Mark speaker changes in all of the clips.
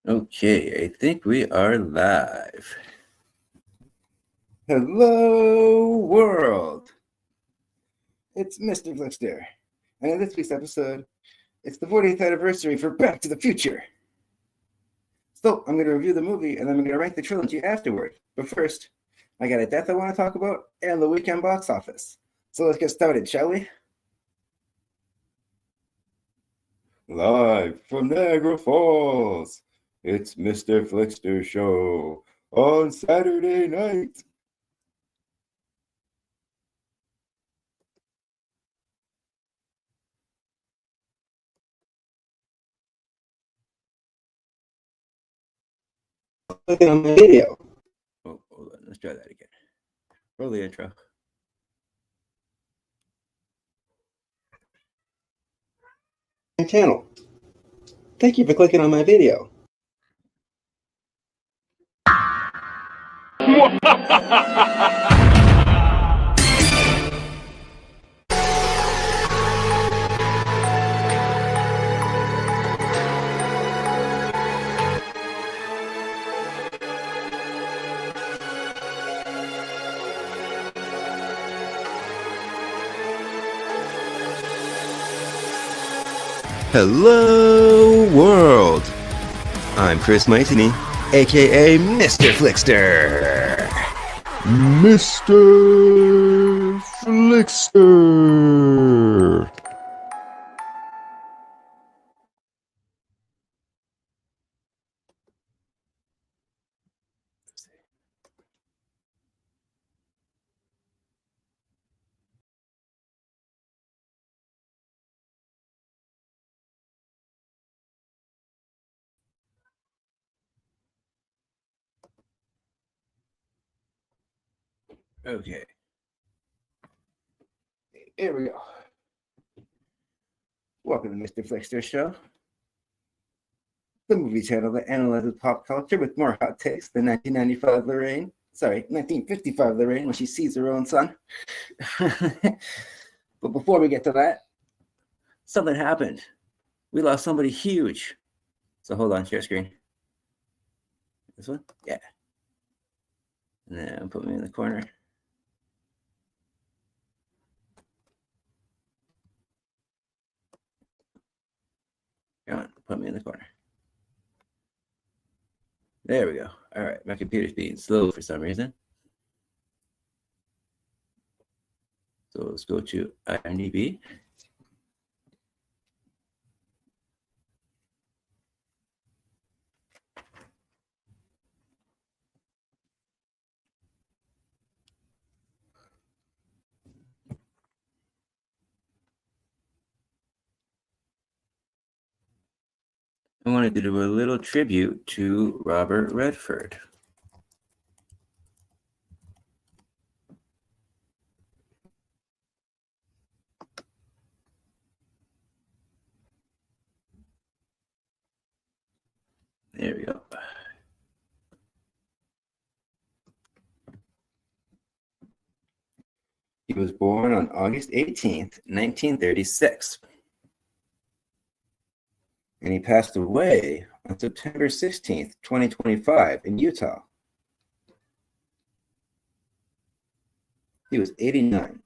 Speaker 1: Okay, I think we are live. Hello, world. It's Mr. FLIXTER, and in this week's episode, it's the 40th anniversary for Back to the Future. So I'm going to review the movie, and then I'm going to rank the trilogy afterward. But first, I got a death I want to talk about, and the weekend box office. So let's get started, shall we? Live from Niagara Falls, it's Mr. FLIXTER Show on Saturday night. Clicking on my video. Oh, hold on. Let's try that again. Roll the intro. My channel. Thank you for clicking on my video. Hello, world. I'm Chris Maitini, aka Mr. FLIXTER. Mr. FLIXTER. Okay. Here we go. Welcome to Mr. FLIXTER Show, the movie channel that analyzes pop culture with more hot takes than 1955 Lorraine when she sees her own son. But before we get to that, something happened. We lost somebody huge. So hold on, share screen. This one? Yeah. And then put me in the corner. Come on, put me in the corner. There we go. All right, my computer's being slow for some reason. So let's go to IMDb. I wanted to do a little tribute to Robert Redford. There we go. He was born on August 18th, 1936. And he passed away on September 16th, 2025 in Utah. He was 89.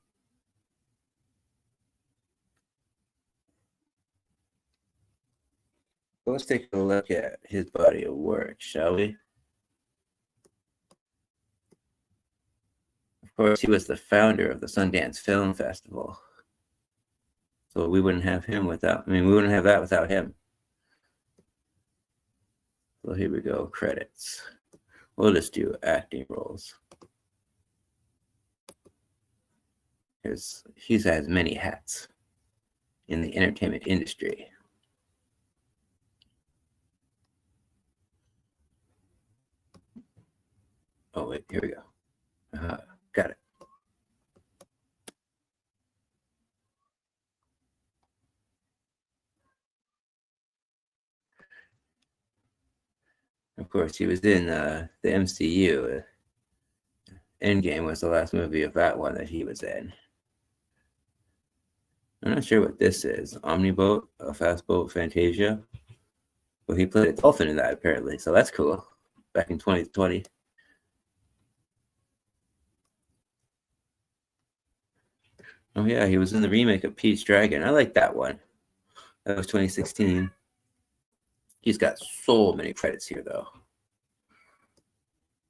Speaker 1: So let's take a look at his body of work, shall we? Of course, he was the founder of the Sundance Film Festival. So we wouldn't have him without, we wouldn't have that without him. So here we go, credits. We'll just do acting roles. He's has many hats in the entertainment industry. Oh, wait, here we go. Got it. Of course, he was in the MCU. Endgame was the last movie of that one that he was in. I'm not sure what this is. Omniboat, a fast boat, Fantasia.
Speaker 2: Well, he played a dolphin in that, apparently, so that's cool. Back in 2020. Oh, yeah, he was in the remake of Pete's Dragon. I like that one. That was 2016. He's got so many credits here, though.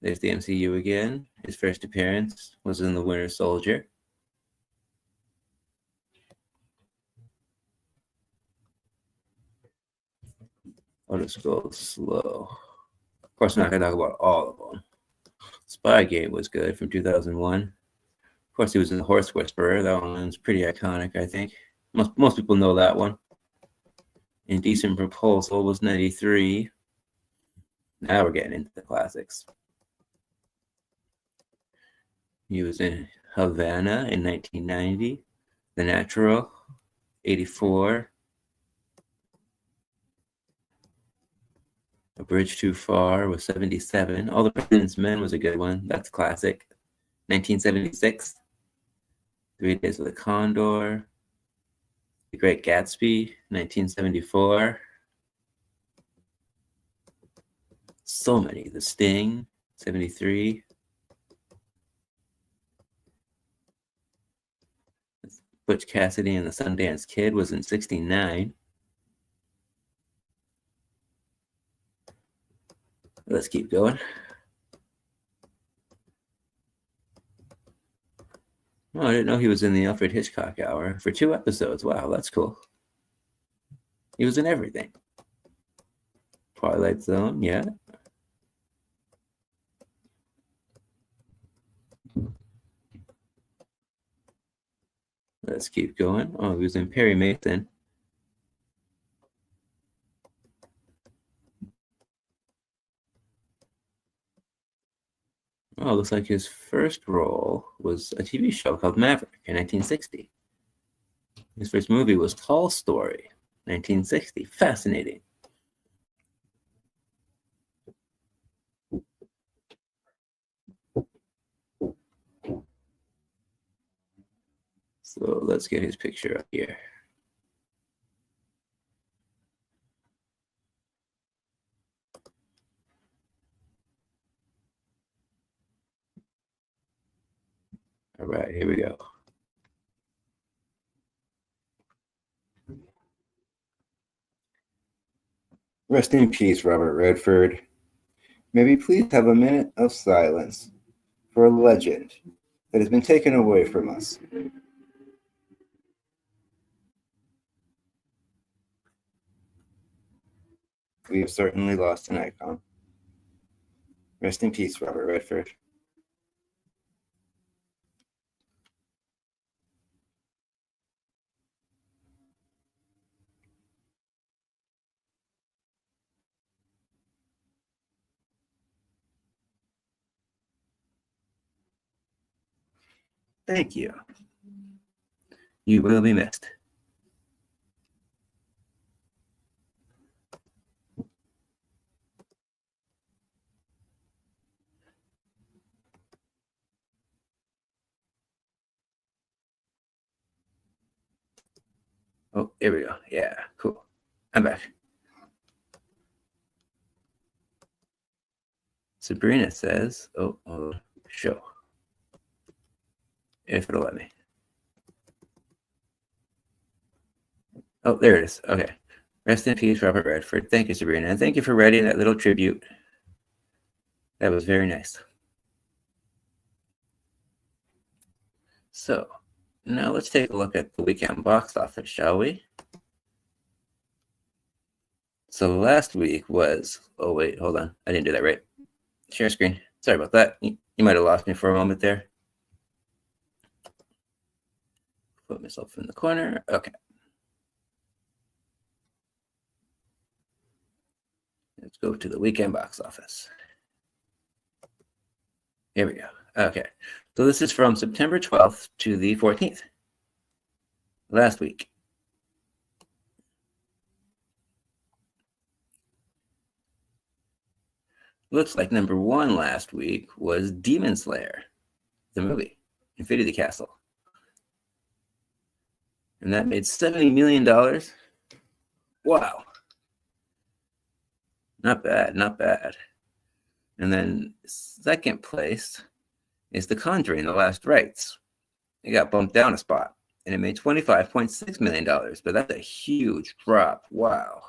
Speaker 2: There's the MCU again. His first appearance was in The Winter Soldier. I'll just go slow. Of course, I'm not going to talk about all of them. Spy Game was good from 2001. Of course, he was in The Horse Whisperer. That one's pretty iconic, I think. Most people know that one. Indecent Proposal was 93. Now we're getting into the classics. He was in Havana in 1990. The Natural, 84. A Bridge Too Far was 77. All the President's Men was a good one. That's classic. 1976. 3 Days of the Condor. The Great Gatsby, 1974. So many. The Sting, 73. Butch Cassidy and the Sundance Kid was in 69. Let's keep going. Oh, I didn't know he was in the Alfred Hitchcock Hour for 2 episodes. Wow, that's cool. He was in everything. Twilight Zone, yeah. Let's keep going. Oh, he was in Perry Mason. Oh, looks like his first role was a TV show called Maverick in 1960. His first movie was Tall Story, 1960. Fascinating. So let's get his picture up here. All right, here we go.
Speaker 1: Rest in peace, Robert Redford. May we please have a minute of silence for a legend that has been taken away from us. We have certainly lost an icon. Rest in peace, Robert Redford. Thank you.
Speaker 2: You will be missed. Oh, here we go. Yeah, cool. I'm back. Sabrina says, show. If it'll let me. Oh, there it is. Okay. Rest in peace, Robert Redford. Thank you, Sabrina. And thank you for writing that little tribute. That was very nice. So, now let's take a look at the weekend box office, shall we? So last week was, oh wait, hold on. I didn't do that right. Share screen. Sorry about that. You might have lost me for a moment there. Put myself in the corner. Okay. Let's go to the weekend box office. Here we go. Okay. So this is from September 12th to the 14th. Last week. Looks like number 1 last week was Demon Slayer, the movie, Infinity Castle. And that made $70 million. Wow. Not bad, not bad. And then second place is The Conjuring, The Last Rites. It got bumped down a spot, and it made $25.6 million, but that's a huge drop. Wow.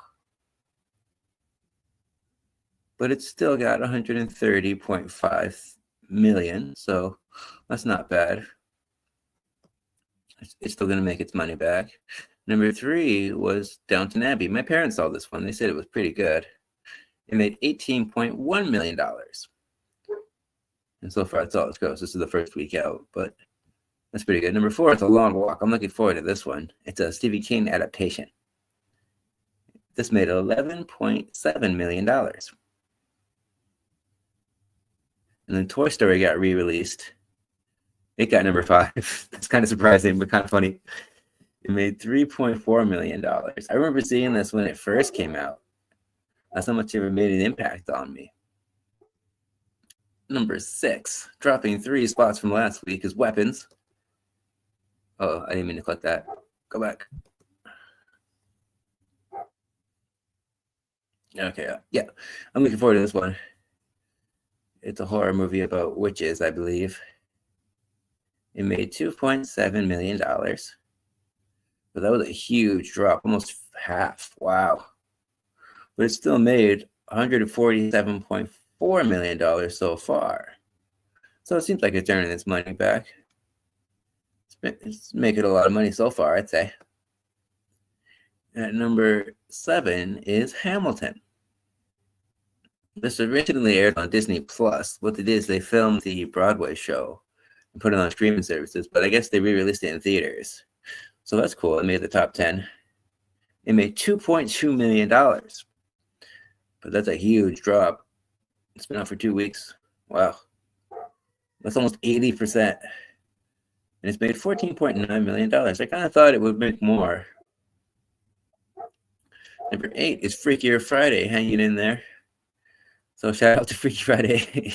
Speaker 2: But it's still got 130.5 million, so that's not bad. It's still going to make its money back. Number 3 was Downton Abbey. My parents saw this one. They said it was pretty good. It made $18.1 million. And so far, that's all it goes. This is the first week out, but that's pretty good. Number 4 is A Long Walk. I'm looking forward to this one. It's a Stephen King adaptation. This made $11.7 million. And then Toy Story got re-released. It got number 5. That's kind of surprising, but kind of funny. It made $3.4 million. I remember seeing this when it first came out. That's how much it made an impact on me. Number 6, dropping 3 spots from last week, is Weapons. Oh, I didn't mean to click that. Go back. Okay, yeah. I'm looking forward to this one. It's a horror movie about witches, I believe. It made $2.7 million. But that was a huge drop, almost half. Wow. But it still made $147.4 million so far. So it seems like it's earning its money back. It's making a lot of money so far, I'd say. At number 7 is Hamilton. This originally aired on Disney Plus. What they did is they filmed the Broadway show and put it on streaming services, but I guess they re-released it in theaters. So that's cool. It made the top 10. It made $2.2 million. But that's a huge drop. It's been out for 2 weeks. Wow. That's almost 80%. And it's made $14.9 million. I kind of thought it would make more. Number 8 is Freakier Friday, hanging in there. So shout out to Freaky Friday.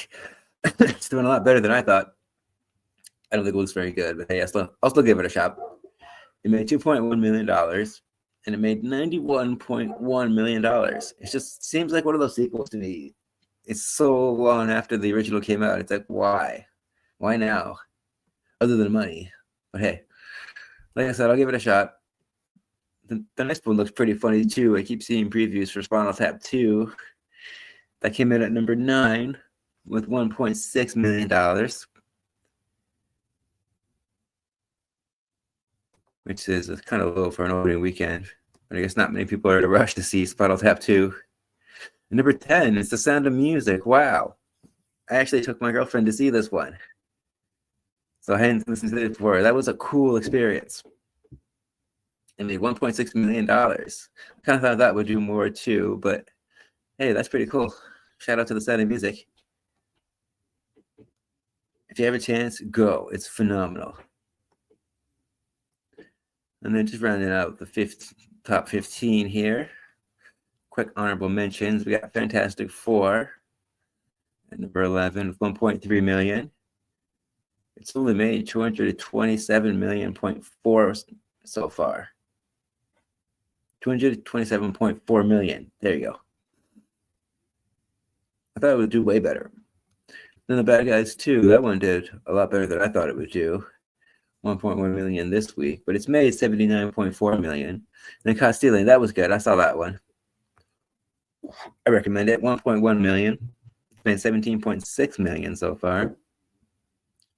Speaker 2: It's doing a lot better than I thought. I don't think it looks very good, but hey, I'll still give it a shot. It made $2.1 million, and it made $91.1 million. It just seems like one of those sequels to me. It's so long after the original came out. It's like, why? Why now? Other than money. But hey, like I said, I'll give it a shot. The next one looks pretty funny too. I keep seeing previews for Spinal Tap 2. That came in at number 9 with $1.6 million. Which is kind of low for an opening weekend. But I guess not many people are in a rush to see Spinal Tap 2. And number 10 is The Sound of Music. Wow. I actually took my girlfriend to see this one. So I hadn't listened to it before. That was a cool experience. It made $1.6 million. I kind of thought that would do more too, but hey, that's pretty cool. Shout out to The Sound of Music. If you have a chance, go. It's phenomenal. And then just rounding out the top 15 here. Quick honorable mentions. We got Fantastic Four at number 11 with 1.3 million. It's only made 227 million.4 so far. 227.4 million. There you go. I thought it would do way better. Then The Bad Guys 2, that one did a lot better than I thought it would do. 1.1 million this week, but it's made 79.4 million. And then Caught Stealing, that was good. I saw that one. I recommend it. 1.1 million. It's made 17.6 million so far.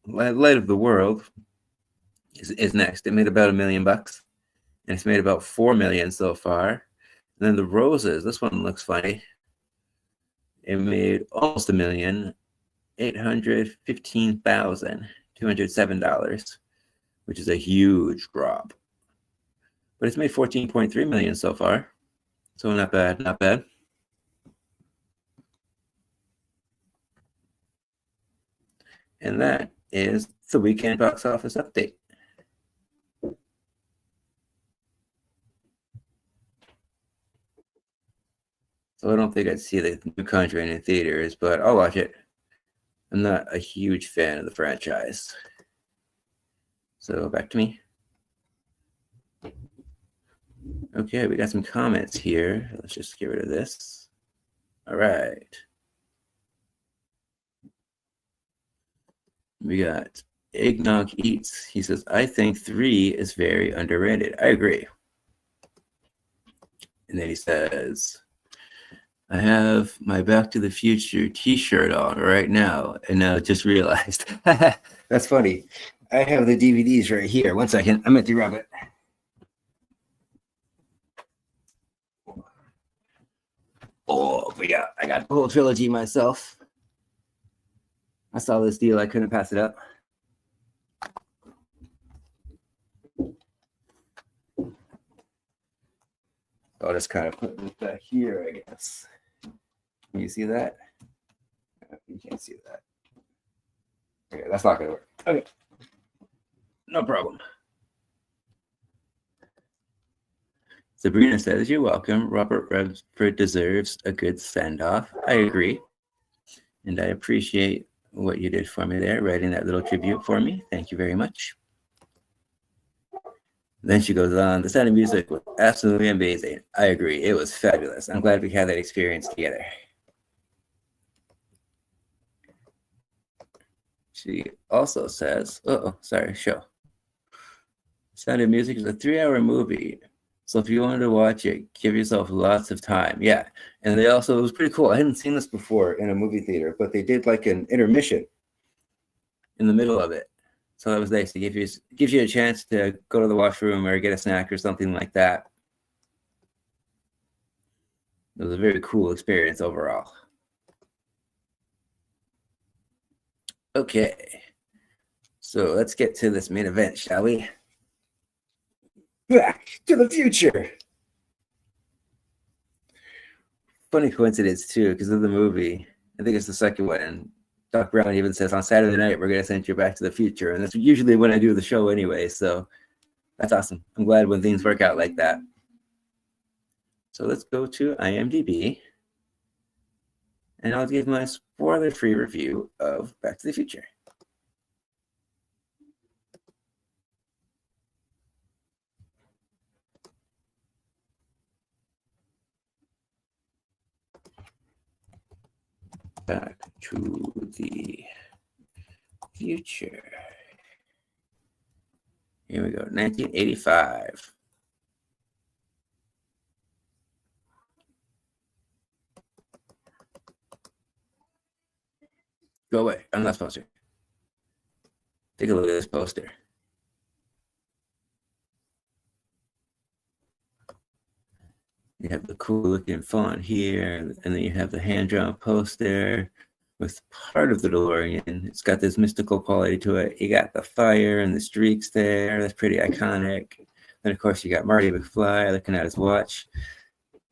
Speaker 2: Light of the World is next. It made about $1 million, and it's made about 4 million so far. And then The Roses, this one looks funny. It made almost $1 million, $815,207, which is a huge drop. But it's made 14.3 million so far. So not bad, not bad. And that is the weekend box office update. So I don't think I'd see the new Conjuring in theaters, but I'll watch it. I'm not a huge fan of the franchise. So back to me. Okay, we got some comments here. Let's just get rid of this. All right. We got Eggnog Eats. He says, I think 3 is very underrated. I agree. And then he says, I have my Back to the Future t-shirt on right now, and now just realized.
Speaker 1: That's funny. I have the DVDs right here. One second. I meant to grab it. Oh, but yeah, I got the whole trilogy myself. I saw this deal. I couldn't pass it up. I'll just kind of put this back here, I guess. Can you see that? You can't see that. Okay, that's not going to work. Okay. No problem.
Speaker 2: Sabrina says, you're welcome. Robert Redford deserves a good send-off. I agree. And I appreciate what you did for me there, writing that little tribute for me. Thank you very much. Then she goes on, the Sound of Music was absolutely amazing. I agree. It was fabulous. I'm glad we had that experience together. She also says, show. Sound of Music is a 3-hour movie. So if you wanted to watch it, give yourself lots of time. Yeah. And they also, it was pretty cool. I hadn't seen this before in a movie theater, but they did like an intermission in the middle of it. So that was nice. It gives you a chance to go to the washroom or get a snack or something like that. It was a very cool experience overall. Okay. So let's get to this main event, shall we? Back to the Future. Funny coincidence, too, because of the movie. I think it's the second one. And Doc Brown even says, on Saturday night, we're going to send you Back to the Future. And that's usually when I do the show anyway. So that's awesome. I'm glad when things work out like that. So let's go to IMDb. And I'll give my spoiler-free review of Back to the Future. Back to the Future. Here we go, 1985. Go away, I'm not supposed to. Take a look at this poster. You have the cool looking font here, and then you have the hand-drawn poster with part of the DeLorean. It's got this mystical quality to it. You got the fire and the streaks there. That's pretty iconic. And of course, you got Marty McFly looking at his watch.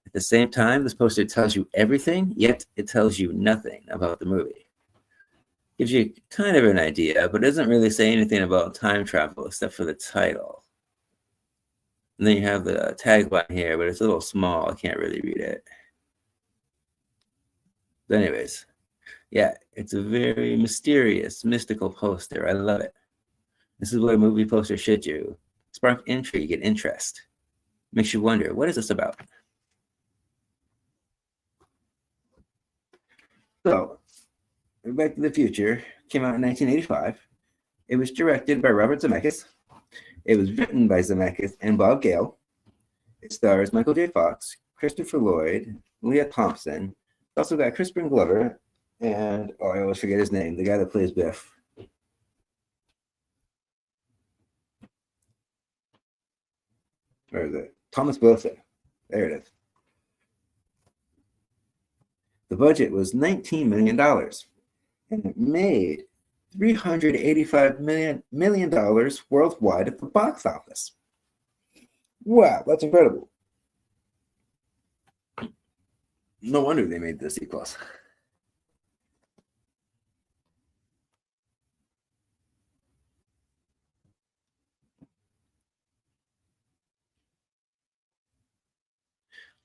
Speaker 2: At the same time, this poster tells you everything, yet it tells you nothing about the movie. Gives you kind of an idea, but doesn't really say anything about time travel except for the title. And then you have the tagline here, but it's a little small. I can't really read it. But anyways, yeah, it's a very mysterious, mystical poster. I love it. This is what a movie poster should do. Spark intrigue and interest. Makes you wonder, what is this about? So, Back to the Future came out in 1985. It was directed by Robert Zemeckis. It was written by Zemeckis and Bob Gale. It stars Michael J. Fox, Christopher Lloyd, Leah Thompson. It's also got Crispin Glover, and I always forget his name, the guy that plays Biff. Where is it? Thomas Wilson. There it is. The budget was $19 million, and it made $385 million worldwide at the box office. Wow, that's incredible. No wonder they made the sequels.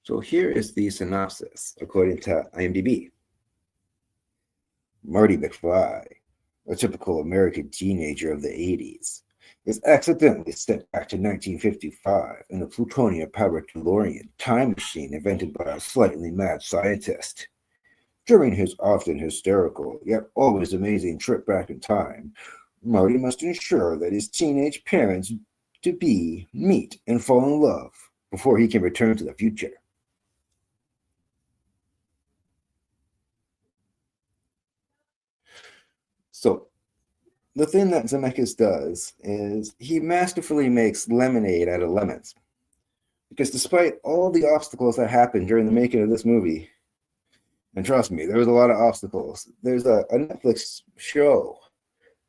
Speaker 2: So here is the synopsis, according to IMDb. Marty McFly, a typical American teenager of the 80s, is accidentally sent back to 1955 in a plutonium-powered DeLorean time machine invented by a slightly mad scientist.
Speaker 1: During his often hysterical, yet always amazing trip back in time, Marty must ensure that his teenage parents to be meet and fall in love before he can return to the future. So, the thing that Zemeckis does is he masterfully makes lemonade out of lemons. Because despite all the obstacles that happened during the making of this movie, and trust me, there was a lot of obstacles. There's a Netflix show.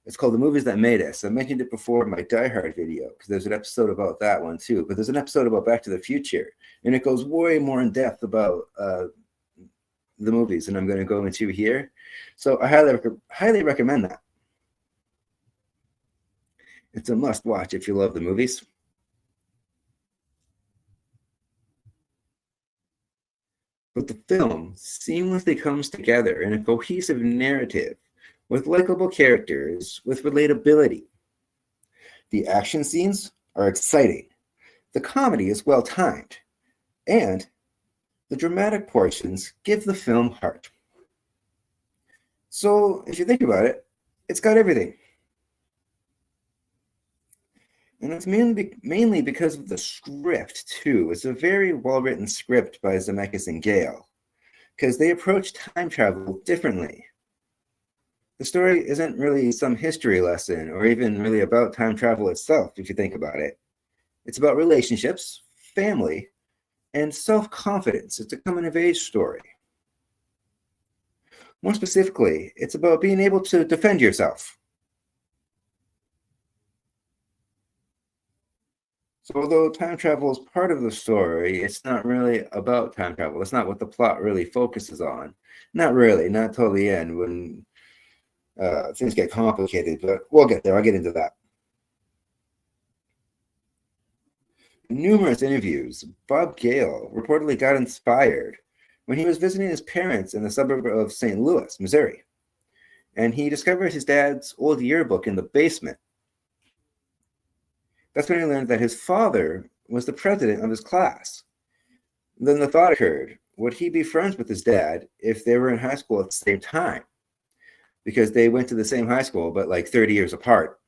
Speaker 1: It's called The Movies That Made Us. I mentioned it before in my Die Hard video because there's an episode about that one too. But there's an episode about Back to the Future, and it goes way more in depth about the movies than I'm going to go into here. So I highly recommend that. It's a must watch if you love the movies. But the film seamlessly comes together in a cohesive narrative with likable characters with relatability. The action scenes are exciting, the comedy is well timed, and the dramatic portions give the film heart. So, if you think about it, it's got everything. And it's mainly because of the script, too. It's a very well written script by Zemeckis and Gale, because they approach time travel differently. The story isn't really some history lesson or even really about time travel itself, if you think about it. It's about relationships, family, and self confidence. It's a coming of age story. More specifically, it's about being able to defend yourself. So, although time travel is part of the story, it's not really about time travel. It's not what the plot really focuses on. Not really, not till the end when things get complicated, but we'll get there. I'll get into that. In numerous interviews, Bob Gale reportedly got inspired when he was visiting his parents in the suburb of St. Louis, Missouri, and he discovered his dad's old yearbook in the basement. That's when he learned that his father was the president of his class. Then the thought occurred, would he be friends with his dad if they were in high school at the same time? Because they went to the same high school, but like 30 years apart.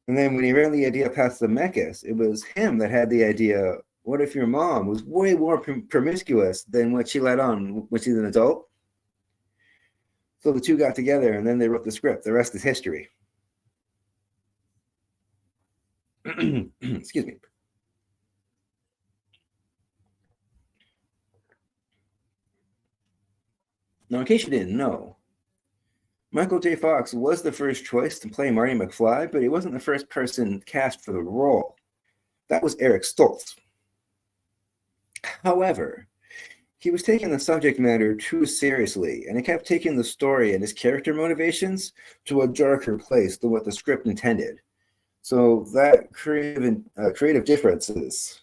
Speaker 1: And then when he ran the idea past Zemeckis, it was him that had the idea, what if your mom was way more promiscuous than what she let on when she's an adult? So the two got together and then they wrote the script. The rest is history. Excuse me. Now, in case you didn't know, Michael J. Fox was the first choice to play Marty McFly, but he wasn't the first person cast for the role. That was Eric Stoltz. However, he was taking the subject matter too seriously, and he kept taking the story and his character motivations to a darker place than what the script intended. So that creative differences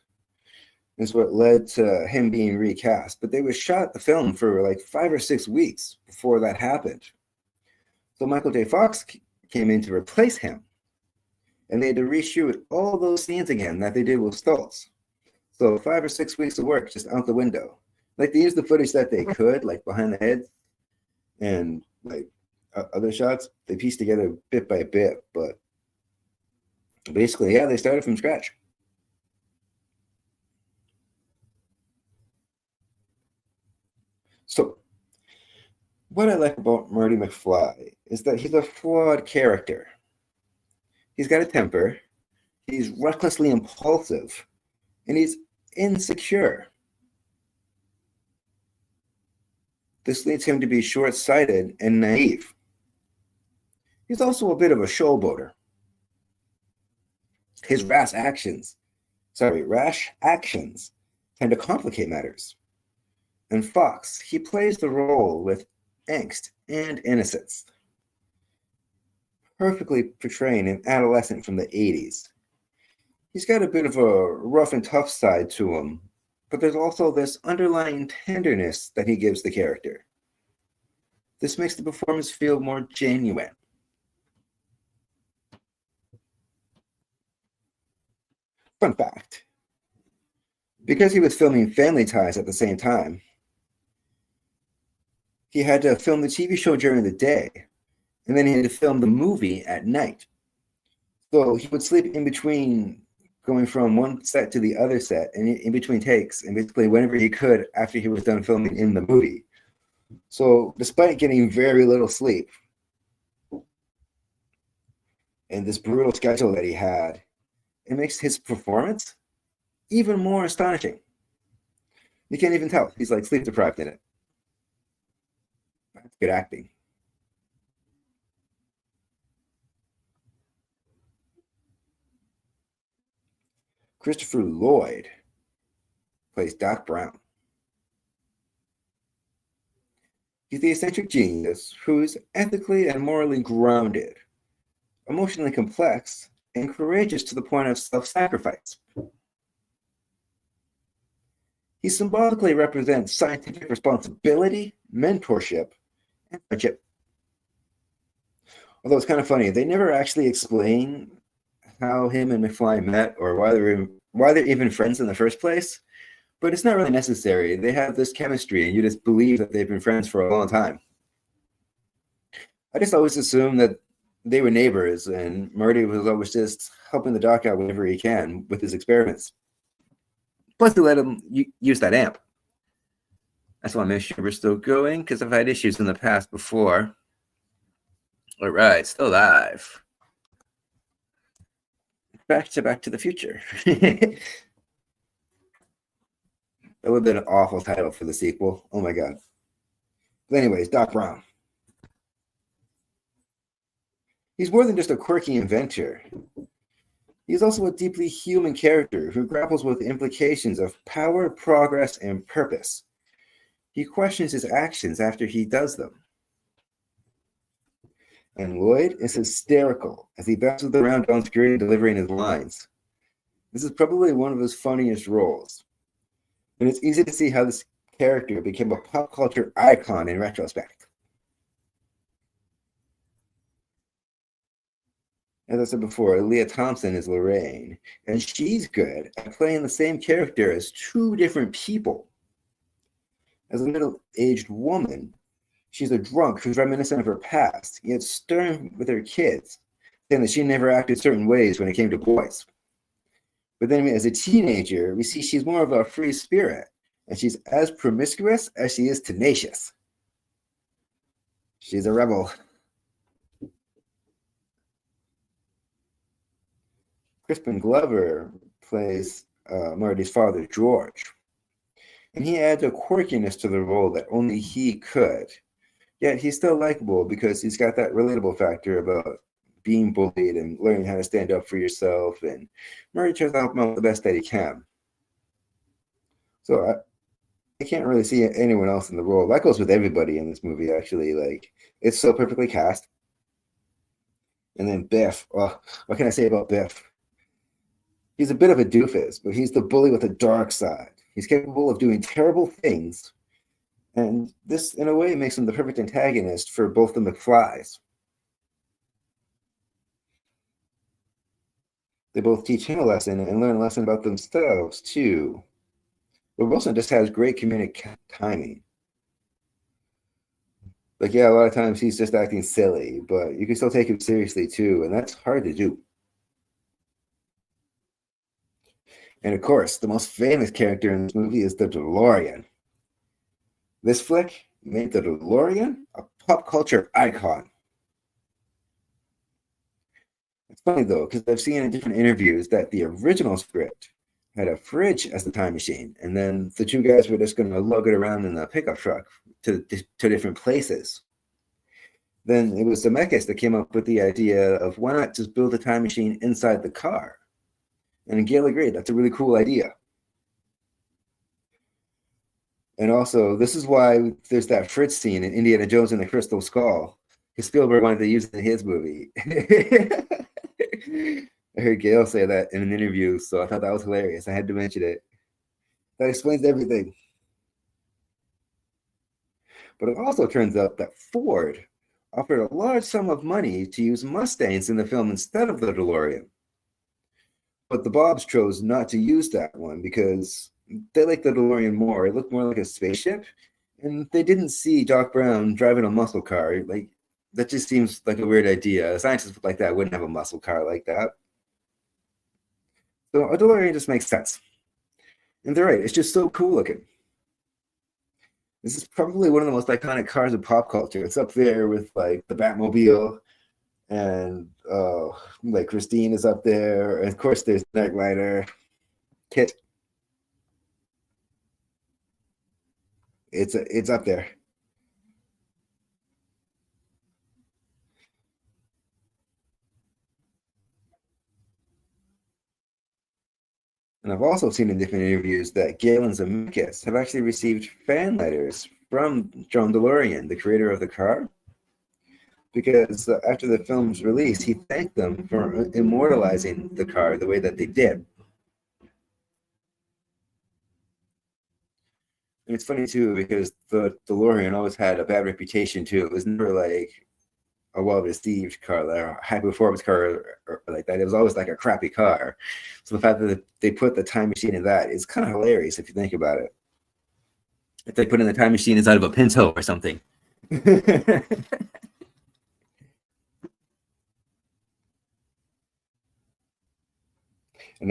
Speaker 1: is what led to him being recast. But they would shot the film for like 5 or 6 weeks before that happened. So Michael J. Fox came in to replace him, and they had to reshoot all those scenes again that they did with Stoltz. So 5 or 6 weeks of work just out the window. Like they used the footage that they could, like behind the heads, and like other shots, they pieced together bit by bit. But basically, yeah, they started from scratch. So, what I like about Marty McFly is that he's a flawed character. He's got a temper, he's recklessly impulsive, and he's insecure. This leads him to be short sighted and naive. He's also a bit of a showboater. His rash actions tend to complicate matters. And Fox, he plays the role with angst and innocence, perfectly portraying an adolescent from the 80s. He's got a bit of a rough and tough side to him, but there's also this underlying tenderness that he gives the character. This makes the performance feel more genuine. Fun fact, because he was filming Family Ties at the same time, he had to film the TV show during the day, and then he had to film the movie at night. So he would sleep in between going from one set to the other set and in between takes, and basically whenever he could after he was done filming in the movie. So despite getting very little sleep and this brutal schedule that he had, it makes his performance even more astonishing. You can't even tell. He's like sleep deprived in it. That's good acting. Christopher Lloyd plays Doc Brown. He's the eccentric genius who's ethically and morally grounded, emotionally complex, and courageous to the point of self-sacrifice. He symbolically represents scientific responsibility, mentorship, and friendship. Although it's kind of funny, they never actually explain how him and McFly met or why they're even friends in the first place. But it's not really necessary. They have this chemistry, and you just believe that they've been friends for a long time. I just always assumed that they were neighbors, and Marty was always just helping the doc out whenever he can with his experiments. Plus, they let him use that amp. That's why I make sure we're still going, because I've had issues in the past before. All right, still live. Back to the Future. That would have been an awful title for the sequel. Oh my God. But anyways, Doc Brown. He's more than just a quirky inventor. He's also a deeply human character who grapples with the implications of power, progress, and purpose. He questions his actions after he does them. And Lloyd is hysterical as he bounces around on screen delivering his lines. This is probably one of his funniest roles. And it's easy to see how this character became a pop culture icon in retrospect. As I said before, Leah Thompson is Lorraine, and she's good at playing the same character as two different people. As a middle-aged woman, she's a drunk who's reminiscent of her past, yet stern with her kids, saying that she never acted certain ways when it came to boys. But then as a teenager, we see she's more of a free spirit, and she's as promiscuous as she is tenacious. She's a rebel. Crispin Glover plays Marty's father, George. And he adds a quirkiness to the role that only he could. Yet he's still likable because he's got that relatable factor about being bullied and learning how to stand up for yourself. And Murray tries to help him out the best that he can. So I can't really see anyone else in the role. That goes with everybody in this movie, actually. Like, it's so perfectly cast. And then Biff. Oh, what can I say about Biff? He's a bit of a doofus, but he's the bully with a dark side. He's capable of doing terrible things. And this, in a way, makes him the perfect antagonist for both the McFlys. They both teach him a lesson and learn a lesson about themselves, too. But Wilson just has great comedic timing. Like, yeah, a lot of times he's just acting silly, but you can still take him seriously, too, and that's hard to do. And, of course, the most famous character in this movie is the DeLorean. This flick made the DeLorean a pop culture icon. It's funny, though, because I've seen in different interviews that the original script had a fridge as the time machine, and then the two guys were just going to lug it around in a pickup truck to different places. Then it was Zemeckis that came up with the idea of why not just build a time machine inside the car? And Gail agreed, that's a really cool idea. And also, this is why there's that fridge scene in Indiana Jones and the Crystal Skull, because Spielberg wanted to use it in his movie. I heard Gail say that in an interview, so I thought that was hilarious. I had to mention it. That explains everything. But it also turns out that Ford offered a large sum of money to use Mustangs in the film instead of the DeLorean. But the Bobs chose not to use that one because they liked the DeLorean more. It looked more like a spaceship, And they didn't see Doc Brown driving a muscle car. Like, that just seems like a weird idea. A scientist like that wouldn't have a muscle car like that. So a DeLorean just makes sense. And they're right, it's just so cool looking. This is probably one of the most iconic cars of pop culture. It's up there with like the Batmobile, and like Christine is up there. And of course, there's Knight Rider, Kit. It's up there. And I've also seen in different interviews that Galen Zemeckis have actually received fan letters from John DeLorean, the creator of the car, because after the film's release, he thanked them for immortalizing the car the way that they did. And it's funny too because the DeLorean always had a bad reputation too. It was never like a well-received car, like a high-performance car or like that. It was always like a crappy car. So the fact that they put the time machine in that is kind of hilarious if you think about it. If they put in the time machine inside of a Pinto or something. And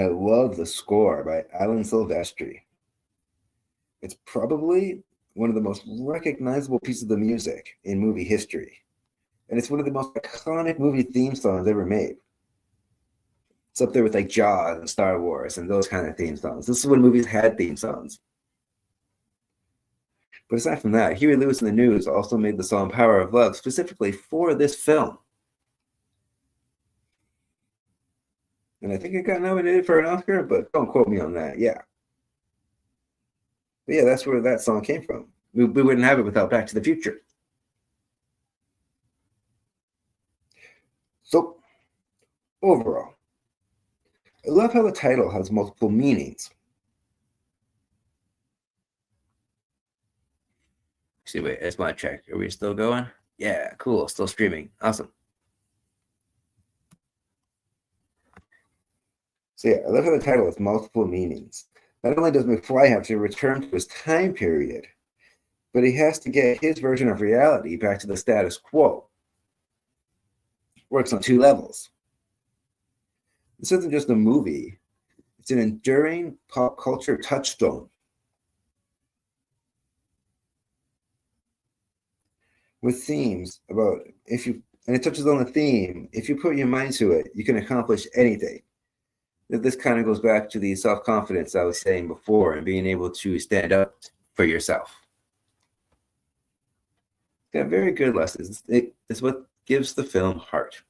Speaker 1: I love the score by Alan Silvestri. It's probably one of the most recognizable pieces of music in movie history. And it's one of the most iconic movie theme songs ever made. It's up there with like Jaws and Star Wars and those kind of theme songs. This is when movies had theme songs. But aside from that, Huey Lewis and the News also made the song Power of Love specifically for this film. And I think it got nominated for an Oscar, but don't quote me on that. Yeah. But yeah, that's where that song came from. We wouldn't have it without Back to the Future. So, overall, I love how the title has multiple meanings. See, wait, I just want to check. Are we still going? Yeah, cool. Still streaming. Awesome. So yeah, I love how the title has multiple meanings. Not only does McFly have to return to his time period, but he has to get his version of reality back to the status quo. Works on two levels. This isn't just a movie, it's an enduring pop culture touchstone. With themes about if you, and it touches on the theme, if you put your mind to it, you can accomplish anything. This kind of goes back to the self-confidence I was saying before and being able to stand up for yourself. Got very good lessons. It's what gives the film heart.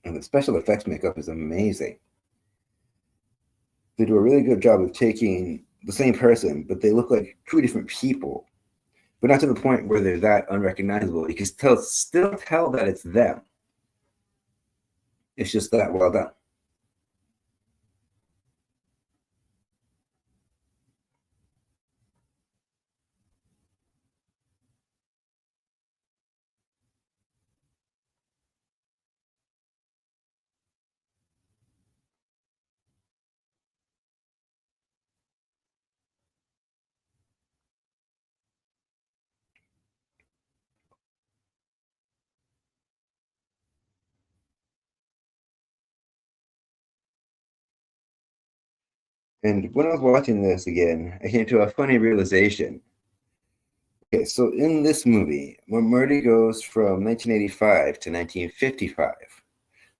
Speaker 1: And the special effects makeup is amazing. They do a really good job of taking the same person, but they look like two different people, but not to the point where they're that unrecognizable. You can still tell that it's them. It's just that well done. And when I was watching this again, I came to a funny realization. Okay, so in this movie, when Marty goes from 1985 to 1955,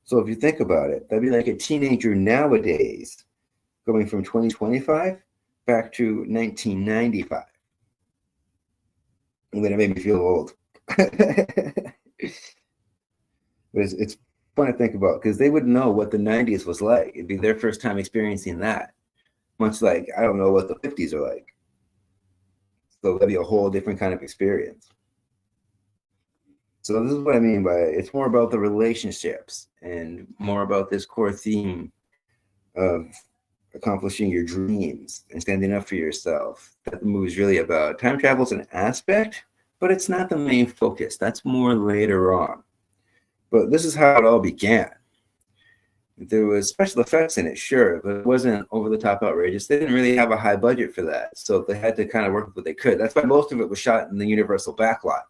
Speaker 1: so if you think about it, that'd be like a teenager nowadays going from 2025 back to 1995. And then it made me feel old. But it's fun to think about because they would know what the 90s was like. It'd be their first time experiencing that. Much like I don't know what the 50s are like. So that'd be a whole different kind of experience. So this is what I mean by it's more about the relationships and more about this core theme of accomplishing your dreams and standing up for yourself. That the movie's really about. Time travel's an aspect, but it's not the main focus. That's more later on. But this is how it all began. There was special effects in it, sure, but it wasn't over the top outrageous. They didn't really have a high budget for that, so they had to kind of work with what they could. That's why most of it was shot in the Universal backlot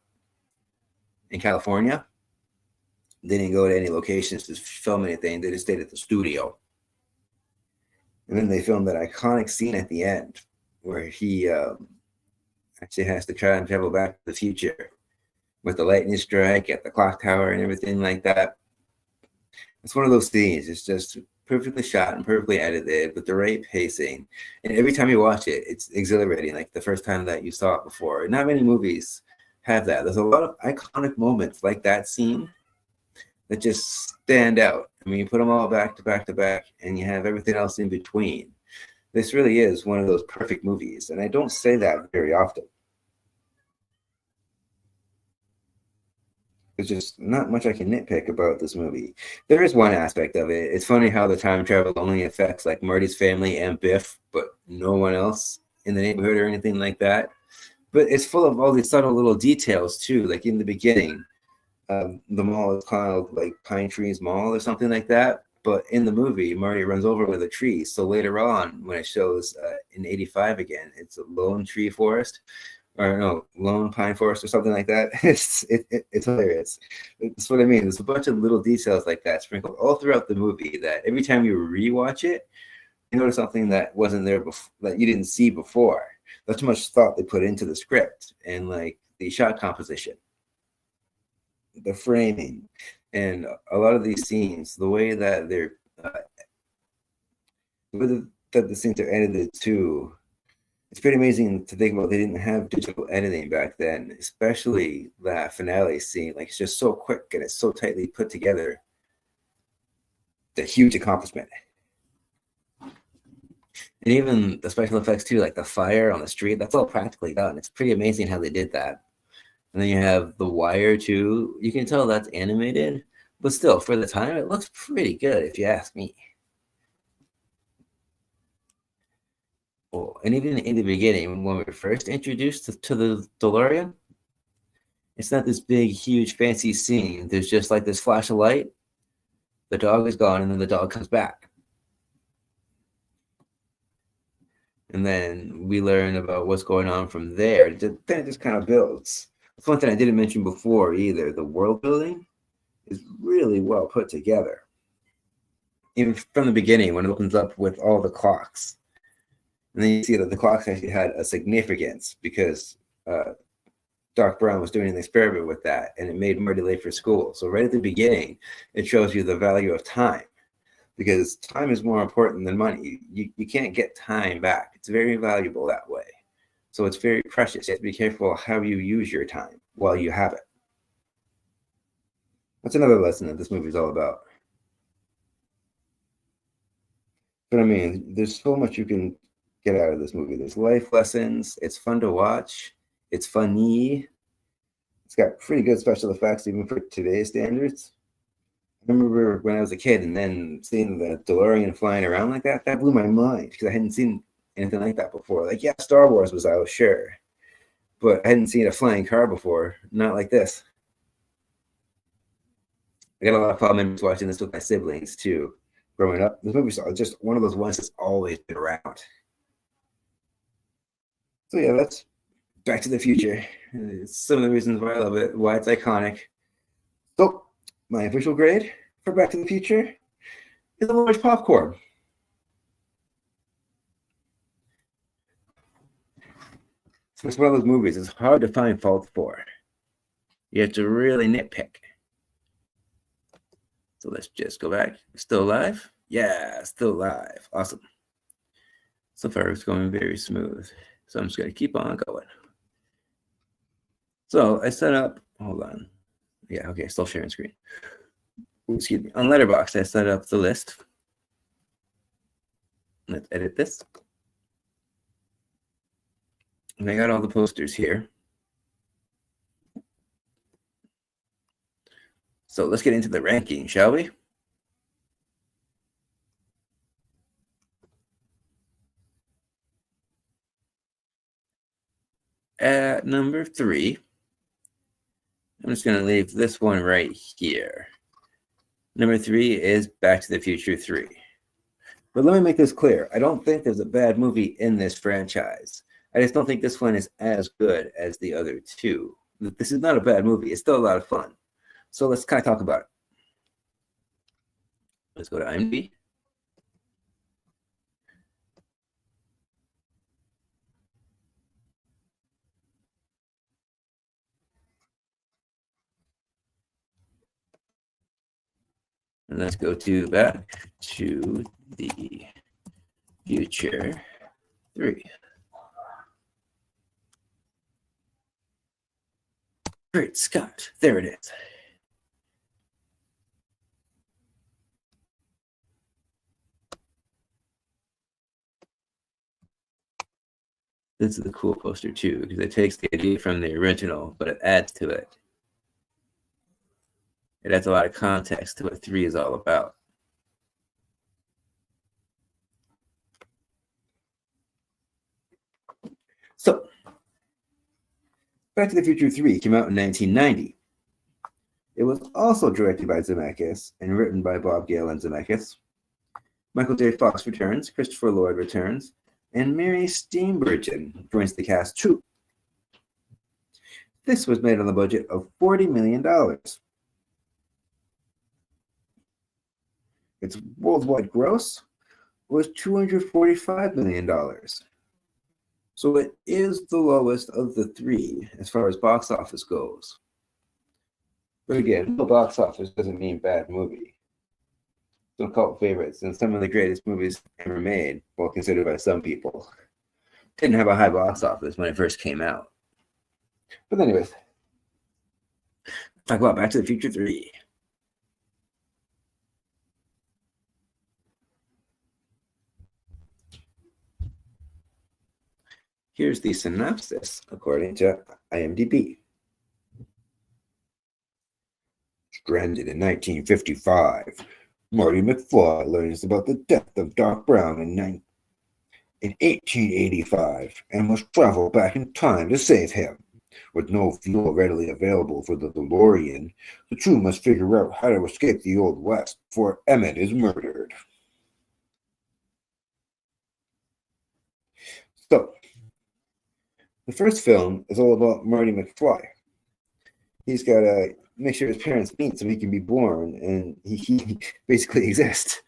Speaker 1: in California. They didn't go to any locations to film anything. They just stayed at the studio. And then they filmed that iconic scene at the end where he actually has to try and travel back to the future with the lightning strike at the clock tower and everything like that. It's one of those scenes. It's just perfectly shot and perfectly edited with the right pacing. And every time you watch it, it's exhilarating, like the first time that you saw it before. Not many movies have that. There's a lot of iconic moments like that scene that just stand out. I mean, you put them all back to back to back, and you have everything else in between. This really is one of those perfect movies, and I don't say that very often. There's just not much I can nitpick about this movie. There is one aspect of it. It's funny how the time travel only affects like Marty's family and Biff, but no one else in the neighborhood or anything like that. But it's full of all these subtle little details too. Like in the beginning, the mall is called like Pine Trees Mall or something like that. But in the movie, Marty runs over with a tree. So later on, when it shows in '85 again, it's a lone tree forest, or no, lone pine forest or something like that. It's hilarious. That's what I mean. There's a bunch of little details like that sprinkled all throughout the movie that every time you rewatch it, you notice something that wasn't there before, that you didn't see before. That's how much thought they put into the script and like the shot composition, the framing, and a lot of these scenes, the way that they're that the scenes are edited too. It's pretty amazing to think about. They didn't have digital editing back then, especially that finale scene. Like it's just so quick and it's so tightly put together. It's a huge accomplishment. And even the special effects too, like the fire on the street, that's all practically done. It's pretty amazing how they did that. And then you have the wire too. You can tell that's animated, but still, for the time, it looks pretty good if you ask me. Oh, and even in the beginning, when we were first introduced to the DeLorean, it's not this big, huge, fancy scene. There's just like this flash of light. The dog is gone, and then the dog comes back. And then we learn about what's going on from there. Then it just kind of builds. That's one thing I didn't mention before either. The world building is really well put together. Even from the beginning, when it opens up with all the clocks. And then you see that the clocks actually had a significance because Doc Brown was doing an experiment with that, and it made Marty late for school. So right at the beginning, it shows you the value of time, because time is more important than money. You can't get time back. It's very valuable that way. So it's very precious. You have to be careful how you use your time while you have it. That's another lesson that this movie is all about. But I mean, there's so much you can get out of this movie. There's life lessons. It's fun to watch. It's funny. It's got pretty good special effects, even for today's standards. I remember when I was a kid and then seeing the DeLorean flying around like that, that blew my mind because I hadn't seen anything like that before. Like, yeah, Star Wars was out, sure. But I hadn't seen a flying car before, not like this. I got a lot of fun memories watching this with my siblings too. Growing up, this movie is just one of those ones that's always been around. So yeah, that's Back to the Future. It's some of the reasons why I love it, why it's iconic. So my official grade for Back to the Future is a large popcorn. So it's one of those movies it's hard to find fault for. You have to really nitpick. So let's just go back. Still live? Yeah, still live. Awesome. So far, it's going very smooth. So I'm just going to keep on going. So I set up, hold on. Yeah, okay, still sharing screen. Excuse me. On Letterboxd, I set up the list. Let's edit this. And I got all the posters here. So let's get into the ranking, shall we?
Speaker 2: at number 3, I'm just going to leave this one right here. Number 3 is Back to the Future 3. But let me make this clear. I don't think there's a bad movie in this franchise. I just don't think this one is as good as the other two. This is not a bad movie. It's still a lot of fun. So let's kind of talk about it. Let's go to IMDb. And let's go to Back to the Future 3. Great Scott. There it is. This is the cool poster too, because it takes the idea from the original, but it adds to it. It adds a lot of context to what 3 is all about. So, Back to the Future 3 came out in 1990. It was also directed by Zemeckis and written by Bob Gale and Zemeckis. Michael J. Fox returns, Christopher Lloyd returns, and Mary Steenburgen joins the cast too. This was made on the budget of $40 million. Its worldwide gross was $245 million. So it is the lowest of the 3 as far as box office goes. But again, no box office doesn't mean bad movie. Some cult favorites and some of the greatest movies ever made, well considered by some people, didn't have a high box office when it first came out. But anyways, talk about Back to the Future 3. Here's the synopsis according to IMDb. Stranded in 1955, Marty McFly learns about the death of Doc Brown in 1885 and must travel back in time to save him. With no fuel readily available for the DeLorean, the two must figure out how to escape the Old West before Emmett is murdered. So, the first film is all about Marty McFly. He's got to make sure his parents meet so he can be born, and he basically exists.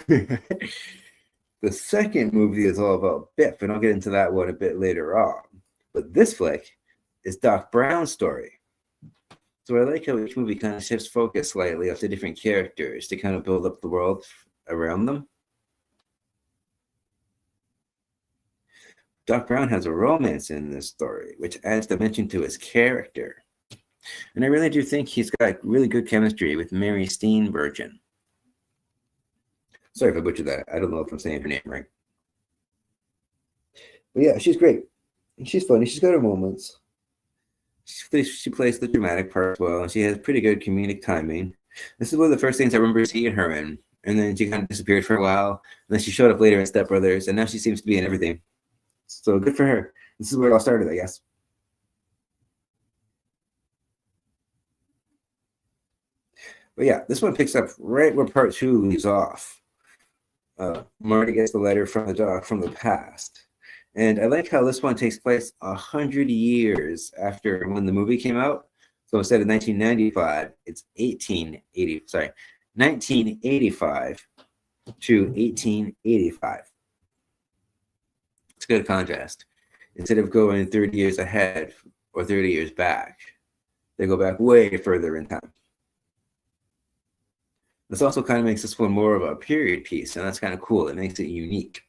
Speaker 2: The second movie is all about Biff, and I'll get into that one a bit later on. But this flick is Doc Brown's story. So I like how each movie kind of shifts focus slightly up to different characters to kind of build up the world around them. Doc Brown has a romance in this story, which adds dimension to his character. And I really do think he's got really good chemistry with Mary Steenburgen. Sorry if I butchered that. I don't know if I'm saying her name right. But yeah, she's great. She's funny. She's got her moments. She plays the dramatic part well, and she has pretty good comedic timing. This is one of the first things I remember seeing her in. And then she kind of disappeared for a while. And then she showed up later in Step Brothers, and now she seems to be in everything. So good for her. This is where it all started, I guess. But yeah, this one picks up right where part 2 leaves off. Marty gets the letter from the doc from the past. And I like how this one takes place 100 years after when the movie came out. So instead of 1995, it's 1985 to 1885. It's a good contrast. Instead of going 30 years ahead or 30 years back, they go back way further in time. This also kind of makes this one more of a period piece, and that's kind of cool. It makes it unique.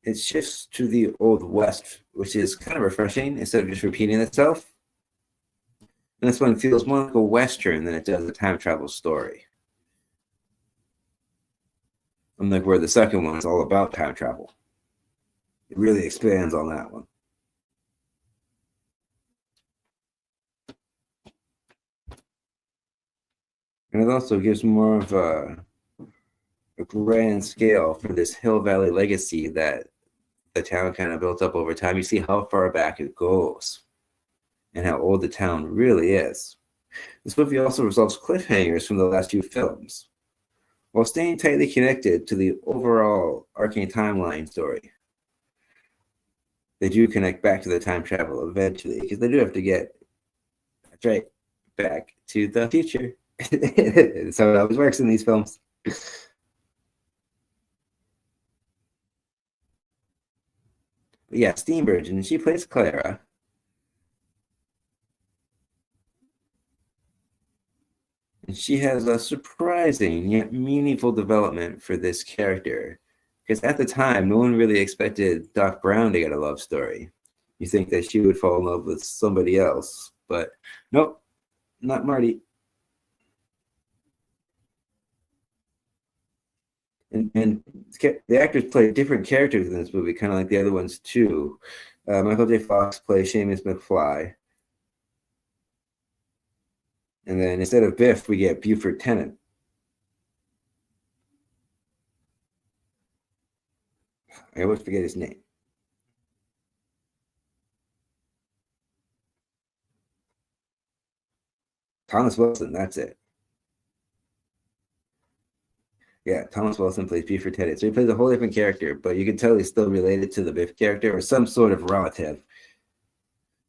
Speaker 2: It shifts to the Old West, which is kind of refreshing instead of just repeating itself. And this one feels more like a Western than it does a time travel story. Unlike where the second one is all about time travel. It really expands on that one. And it also gives more of a grand scale for this Hill Valley legacy that the town kind of built up over time. You see how far back it goes and how old the town really is. This movie also resolves cliffhangers from the last few films, while staying tightly connected to the overall arcane timeline story. They do connect back to the time travel eventually, because they do have to get, that's right, back to the future. That's how it always works in these films. But yeah, Steenburgen, she plays Clara. And she has a surprising yet meaningful development for this character. Because at the time, no one really expected Doc Brown to get a love story. You think that she would fall in love with somebody else, but nope, not Marty. And the actors play different characters in this movie, kind of like the other ones too. Michael J. Fox plays Seamus McFly, and then instead of Biff, we get Buford Tennant. I always forget his name. Thomas Wilson, that's it. Yeah, Thomas Wilson plays Buford Tennant. So he plays a whole different character, but you can tell he's still related to the Biff character or some sort of relative.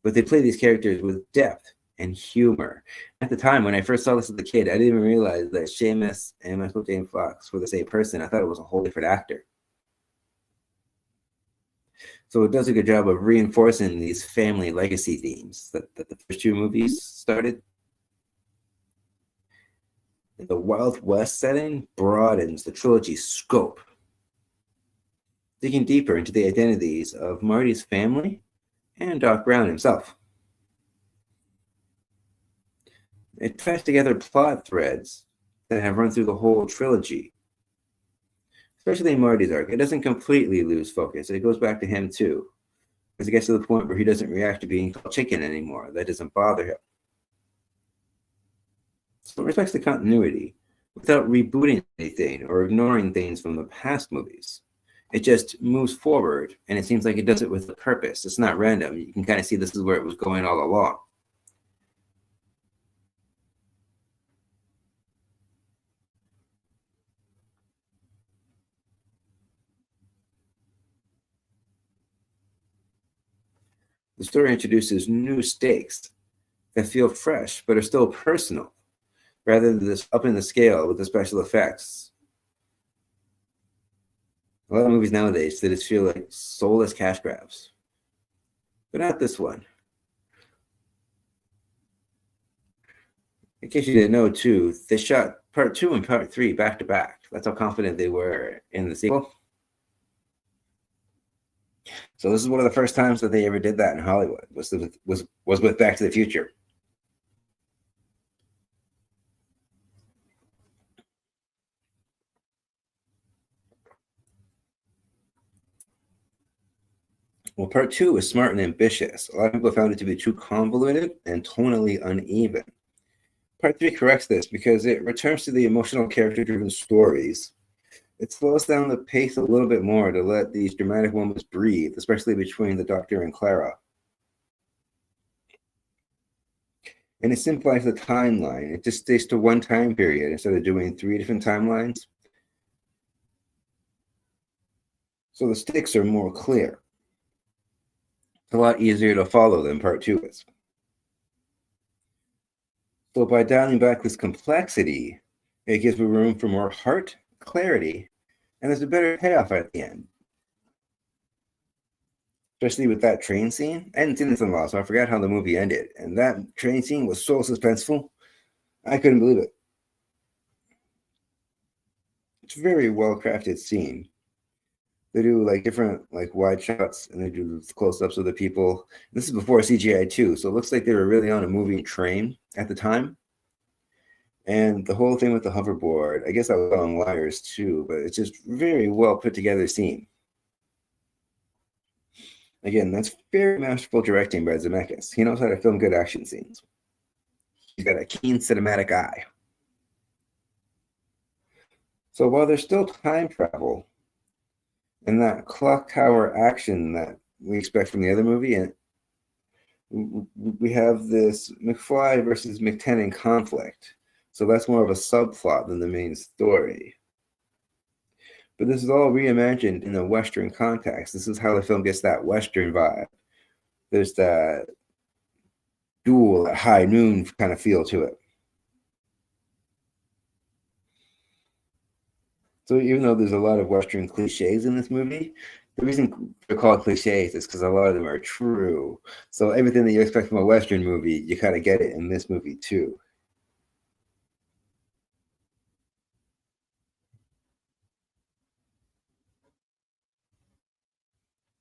Speaker 2: But they play these characters with depth and humor. At the time, when I first saw this as a kid, I didn't even realize that Seamus and Michael J. Fox were the same person. I thought it was a whole different actor. So it does a good job of reinforcing these family legacy themes that the first two movies started. The Wild West setting broadens the trilogy's scope, digging deeper into the identities of Marty's family and Doc Brown himself. It ties together plot threads that have run through the whole trilogy, especially Marty's arc. It doesn't completely lose focus. It goes back to him too, because it gets to the point where he doesn't react to being called chicken anymore. That doesn't bother him. So it respects the continuity without rebooting anything or ignoring things from the past movies. It just moves forward, and it seems like it does it with a purpose. It's not random. You can kind of see this is where it was going all along. The story introduces new stakes that feel fresh but are still personal, rather than this upping the scale with the special effects. A lot of movies nowadays that just feel like soulless cash grabs, but not this one. In case you didn't know, too, they shot part 2 and part 3 back to back. That's how confident they were in the sequel. So this is one of the first times that they ever did that in Hollywood. Was with Back to the Future. Well, part 2 was smart and ambitious. A lot of people found it to be too convoluted and tonally uneven. Part 3 corrects this because it returns to the emotional character-driven stories. It slows down the pace a little bit more to let these dramatic moments breathe, especially between the Doctor and Clara. And it simplifies the timeline. It just stays to one time period instead of doing 3 different timelines. So the stakes are more clear. It's a lot easier to follow than part 2 is. So by dialing back this complexity, it gives me room for more heart, clarity, and there's a better payoff at the end. Especially with that train scene. I hadn't seen this in a while, so I forgot how the movie ended. And that train scene was so suspenseful. I couldn't believe it. It's a very well-crafted scene. They do like different like wide shots and they do close-ups of the people. This is before CGI too, so it looks like they were really on a moving train at the time. And the whole thing with the hoverboard, I guess I was on wires too, but it's just very well put together scene. Again, that's very masterful directing by Zemeckis. He knows how to film good action scenes. He's got a keen cinematic eye. So while there's still time travel,
Speaker 1: and that clock tower action that we expect from the other movie. And we have this McFly versus McTennan conflict. So that's more of a subplot than the main story. But this is all reimagined in a Western context. This is how the film gets that Western vibe. There's that duel at high noon kind of feel to it. So even though there's a lot of Western cliches in this movie, the reason they're called cliches is because a lot of them are true. So everything that you expect from a Western movie, you kind of get it in this movie too.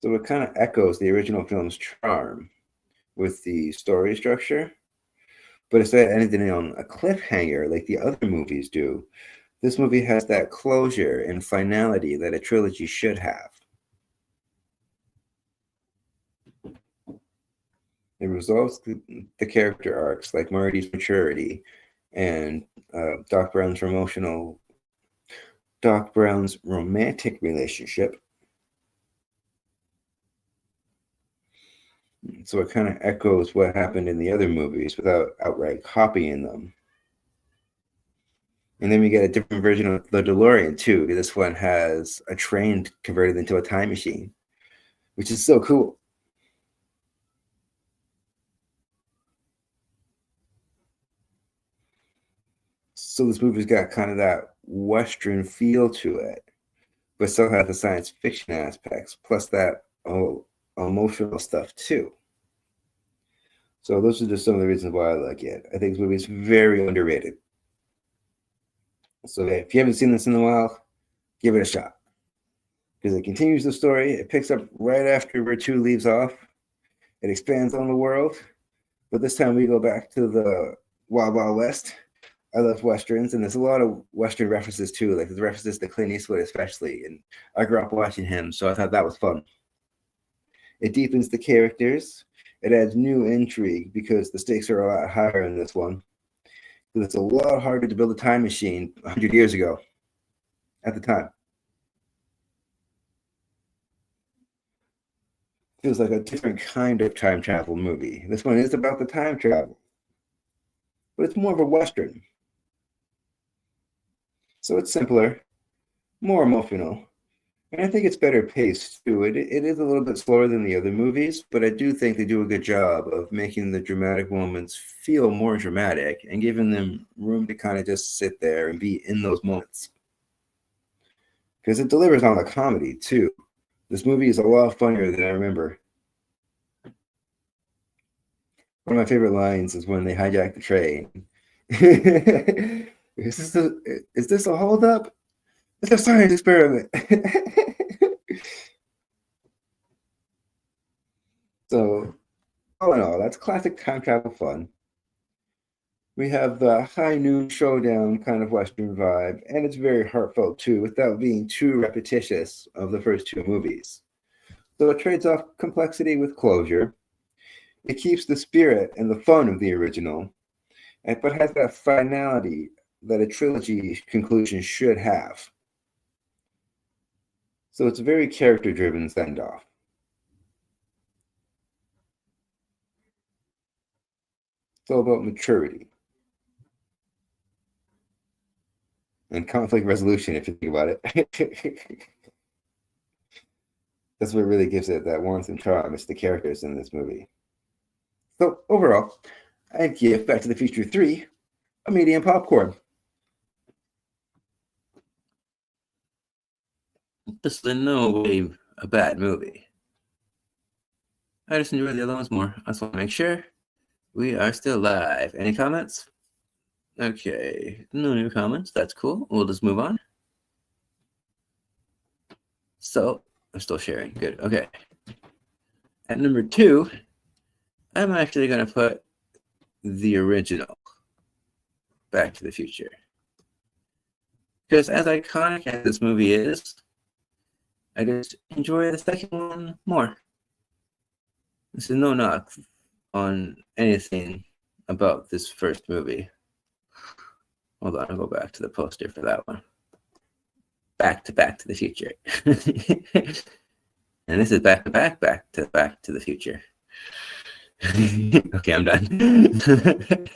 Speaker 1: So it kind of echoes the original film's charm with the story structure, but instead of ending on a cliffhanger like the other movies do, this movie has that closure and finality that a trilogy should have. It resolves the character arcs like Marty's maturity and Doc Brown's romantic relationship. So it kind of echoes what happened in the other movies without outright copying them. And then we get a different version of the DeLorean too. This one has a train converted into a time machine, which is so cool. So this movie's got kind of that Western feel to it, but still has the science fiction aspects, plus that emotional stuff too. So those are just some of the reasons why I like it. I think this movie is very underrated. So if you haven't seen this in a while, give it a shot. Because it continues the story. It picks up right after where 2 leaves off. It expands on the world. But this time we go back to the Wild Wild West. I love Westerns, and there's a lot of Western references too. Like there's references to Clint Eastwood especially. And I grew up watching him, so I thought that was fun. It deepens the characters. It adds new intrigue because the stakes are a lot higher in this one. It's a lot harder to build a time machine 100 years ago at the time. Feels like a different kind of time travel movie. This one is about the time travel, but it's more of a Western. So it's simpler, more emotional, and I think it's better paced too. It is a little bit slower than the other movies, but I do think they do a good job of making the dramatic moments feel more dramatic and giving them room to kind of just sit there and be in those moments. Because it delivers on the comedy too. This movie is a lot funnier than I remember. One of my favorite lines is when they hijack the train. Is this a holdup? It's a science experiment. So, all in all, that's classic time travel fun. We have the high noon showdown kind of Western vibe, and it's very heartfelt too, without being too repetitious of the first 2 movies. So it trades off complexity with closure. It keeps the spirit and the fun of the original, but has that finality that a trilogy conclusion should have. So it's a very character-driven send-off. It's all about maturity and conflict resolution, if you think about it. That's what really gives it that warmth and charm. It's the characters in this movie. So overall, I'd give Back to the Future 3 a medium popcorn.
Speaker 2: This is in no way a bad movie. I just enjoy the other ones more. I just want to make sure we are still live. Any comments? Okay, no new comments. That's cool. We'll just move on. So, I'm still sharing. Good. Okay. At number 2, I'm actually going to put the original Back to the Future. Because as iconic as this movie is, I just enjoy the second one more. This is no knock on anything about this first movie. Hold on, I'll go back to the poster for that one. Back to the Future. And this is back to Back to the Future. Okay, I'm done.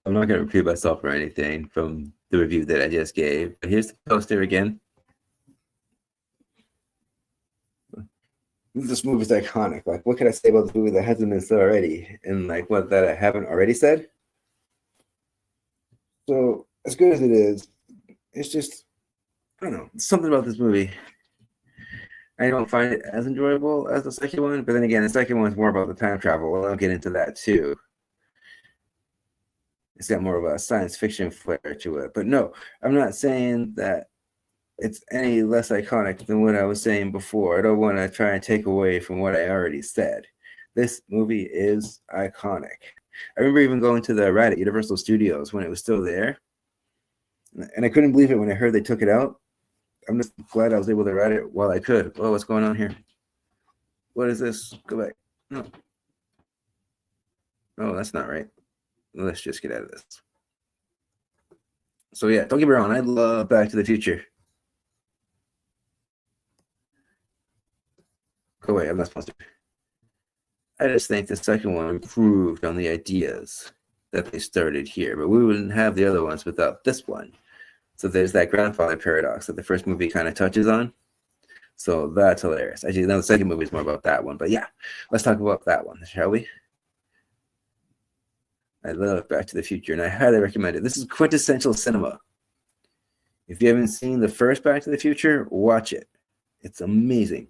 Speaker 2: I'm not going to repeat myself or anything from the review that I just gave, but here's the poster again.
Speaker 1: This movie's iconic. Like, what can I say about this movie that hasn't been said already? And like, what that I haven't already said? So, as good as it is, it's just, I don't know, something about this movie. I don't find it as enjoyable as the second one, but then again, the second one's more about the time travel. I'll get into that too. It's got more of a science fiction flair to it. But no, I'm not saying that it's any less iconic than what I was saying before. I don't want to try and take away from what I already said. This movie is iconic. I remember even going to the ride at Universal Studios when it was still there. And I couldn't believe it when I heard they took it out. I'm just glad I was able to ride it while I could. Oh, what's going on here? What is this? Go back. No. Oh, that's not right. Let's just get out of this. So yeah, don't get me wrong. I love Back to the Future. Go away. I'm not supposed to. I just think the second one improved on the ideas that they started here, but we wouldn't have the other ones without this one. So there's that grandfather paradox that the first movie kind of touches on. So that's hilarious. Actually, no, the second movie is more about that one. But yeah, let's talk about that one, shall we? I love Back to the Future, and I highly recommend it. This is quintessential cinema. If you haven't seen the first Back to the Future, watch it. It's amazing.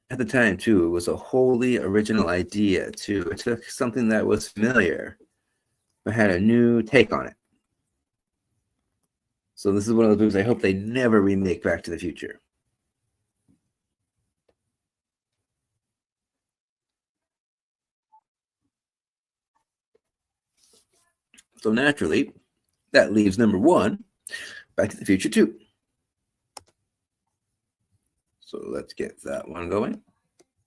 Speaker 1: At the time, too, it was a wholly original idea, too. It took something that was familiar, but had a new take on it. So this is one of those movies I hope they never remake Back to the Future. So naturally, that leaves number one, Back to the Future 2. So let's get that one going.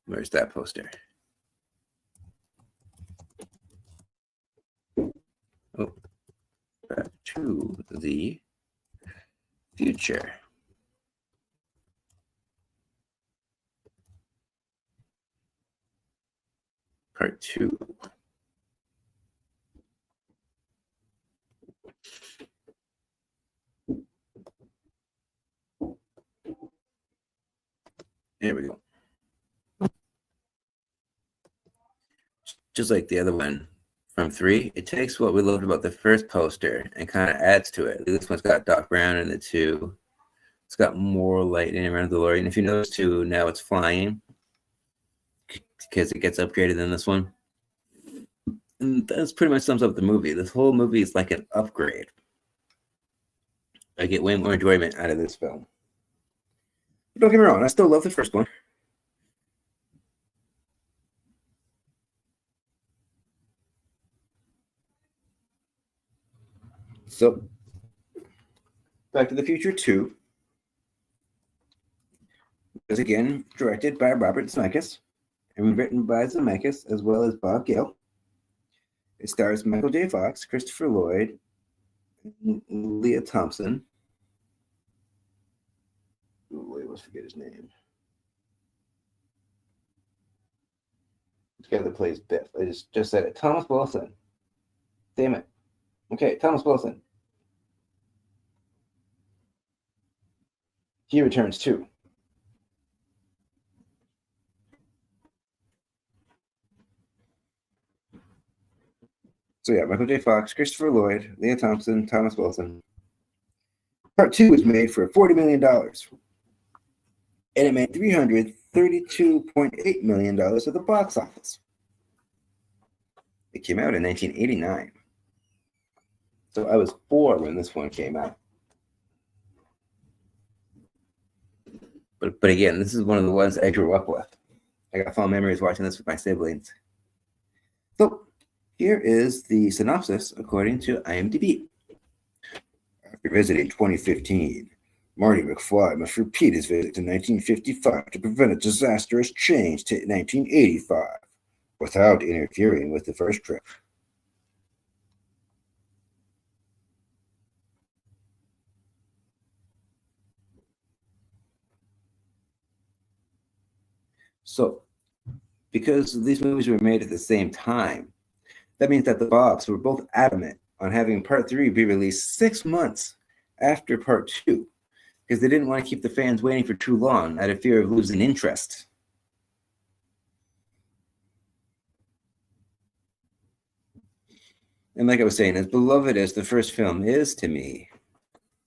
Speaker 1: Where's that poster? Oh, Back to the Future. Part 2. There we go. Just like the other one from 3, it takes what we loved about the first poster and kind of adds to it. This one's got Doc Brown in it too. It's got more lighting around the DeLorean. If you notice too, now it's flying because it gets upgraded in this one. And that's pretty much sums up the movie. This whole movie is like an upgrade. I get way more enjoyment out of this film. But don't get me wrong, I still love the first one. So, Back to the Future 2 is again directed by Robert Zemeckis and written by Zemeckis as well as Bob Gale. It stars Michael J. Fox, Christopher Lloyd, Leah Thompson. Oh, I almost forget his name. The guy that plays Biff. I just said it. Thomas Wilson. Damn it. Okay, Thomas Wilson. He returns too. So yeah, Michael J. Fox, Christopher Lloyd, Leah Thompson, Thomas Wilson. Part 2 was made for $40 million. And it made $332.8 million at the box office. It came out in 1989. So I was 4 when this one came out. But again, this is one of the ones I grew up with. I got fond memories watching this with my siblings. So
Speaker 2: Here is the synopsis according to IMDb. After visiting 2015, Marty McFly must repeat his visit to 1955 to prevent a disastrous change to 1985 without interfering with the first trip. So, because these movies were made at the same time, that means that the Bobs were both adamant on having part 3 be released 6 months after part 2 because they didn't want to keep the fans waiting for too long out of fear of losing interest. And like I was saying, as beloved as the first film is to me,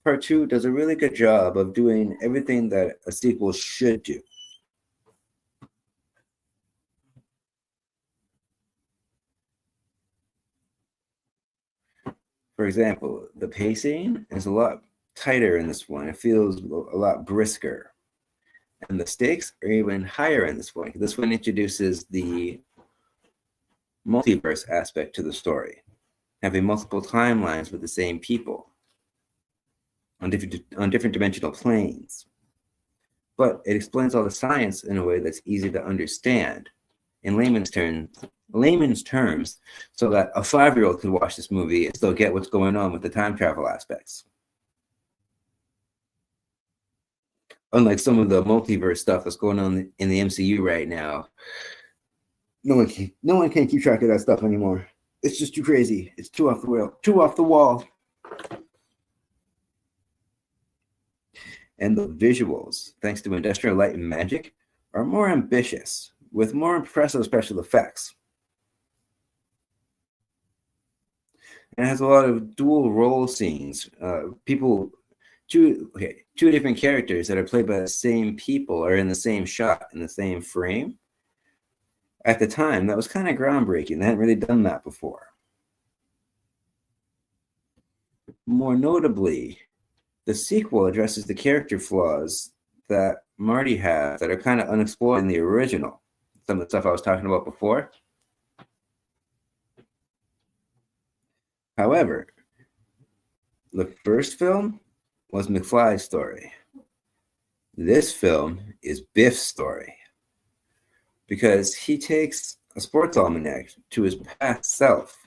Speaker 2: part 2 does a really good job of doing everything that a sequel should do. For example, the pacing is a lot tighter in this one. It feels a lot brisker. And the stakes are even higher in this one. This one introduces the multiverse aspect to the story, having multiple timelines with the same people on different dimensional planes. But it explains all the science in a way that's easy to understand in layman's terms, so that a 5-year-old could watch this movie and still get what's going on with the time travel aspects. Unlike some of the multiverse stuff that's going on in the MCU right now, no one can keep track of that stuff anymore. It's just too crazy. It's too off the wall. And the visuals, thanks to Industrial Light and Magic, are more ambitious with more impressive special effects. And it has a lot of dual role scenes. Two different characters that are played by the same people are in the same shot, in the same frame. At the time, that was kind of groundbreaking. They hadn't really done that before. More notably, the sequel addresses the character flaws that Marty has that are kind of unexplored in the original. Some of the stuff I was talking about before. However, the first film was McFly's story. This film is Biff's story because he takes a sports almanac to his past self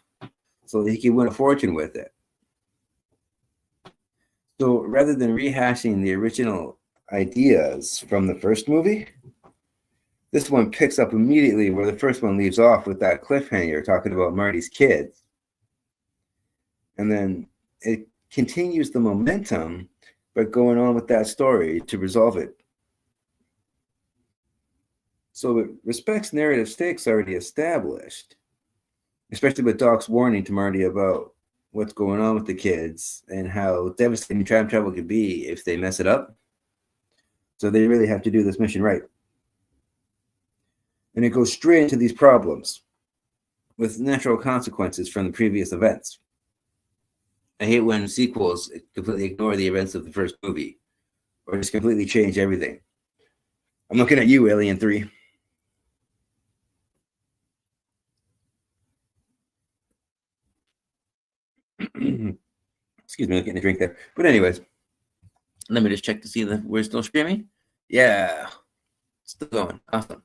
Speaker 2: so that he can win a fortune with it. So rather than rehashing the original ideas from the first movie, this one picks up immediately where the first one leaves off with that cliffhanger talking about Marty's kids. And then it continues the momentum by going on with that story to resolve it. So it respects narrative stakes already established, especially with Doc's warning to Marty about what's going on with the kids and how devastating time travel could be if they mess it up. So they really have to do this mission right. And it goes straight into these problems with natural consequences from the previous events. I hate when sequels completely ignore the events of the first movie or just completely change everything. I'm looking at you, Alien 3. Excuse me, I'm getting a drink there. But anyways, let me just check to see if we're still streaming. Yeah, still going. Awesome.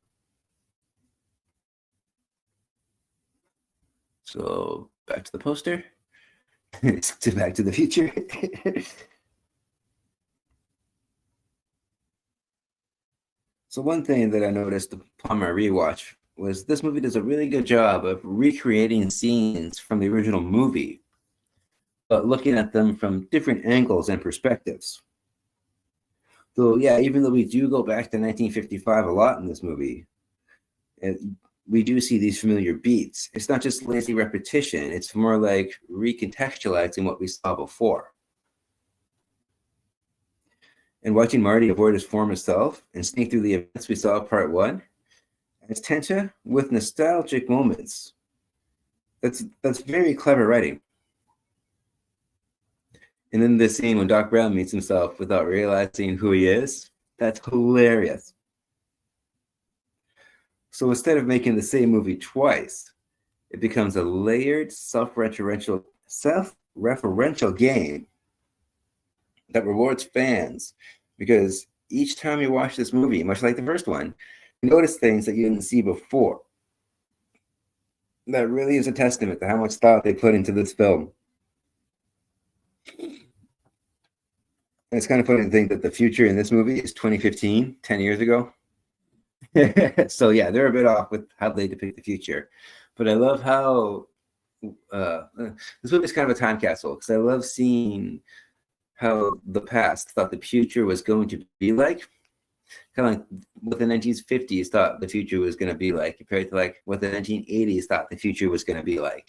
Speaker 2: So back to the poster. To Back to the Future. So one thing that I noticed upon my rewatch was this movie does a really good job of recreating scenes from the original movie, but looking at them from different angles and perspectives. So yeah, even though we do go back to 1955 a lot in this movie, we do see these familiar beats. It's not just lazy repetition. It's more like recontextualizing what we saw before. And watching Marty avoid his former self and sneak through the events we saw in part 1 adds tension with nostalgic moments. That's very clever writing. And then the scene when Doc Brown meets himself without realizing who he is, that's hilarious. So instead of making the same movie twice, it becomes a layered, self-referential game that rewards fans because each time you watch this movie, much like the first one, you notice things that you didn't see before. That really is a testament to how much thought they put into this film. And it's kind of funny to think that the future in this movie is 2015, 10 years ago. So yeah, they're a bit off with how they depict the future. But I love how this movie is kind of a time capsule because I love seeing how the past thought the future was going to be like. Kind of like what the 1950s thought the future was going to be like compared to like what the 1980s thought the future was going to be like.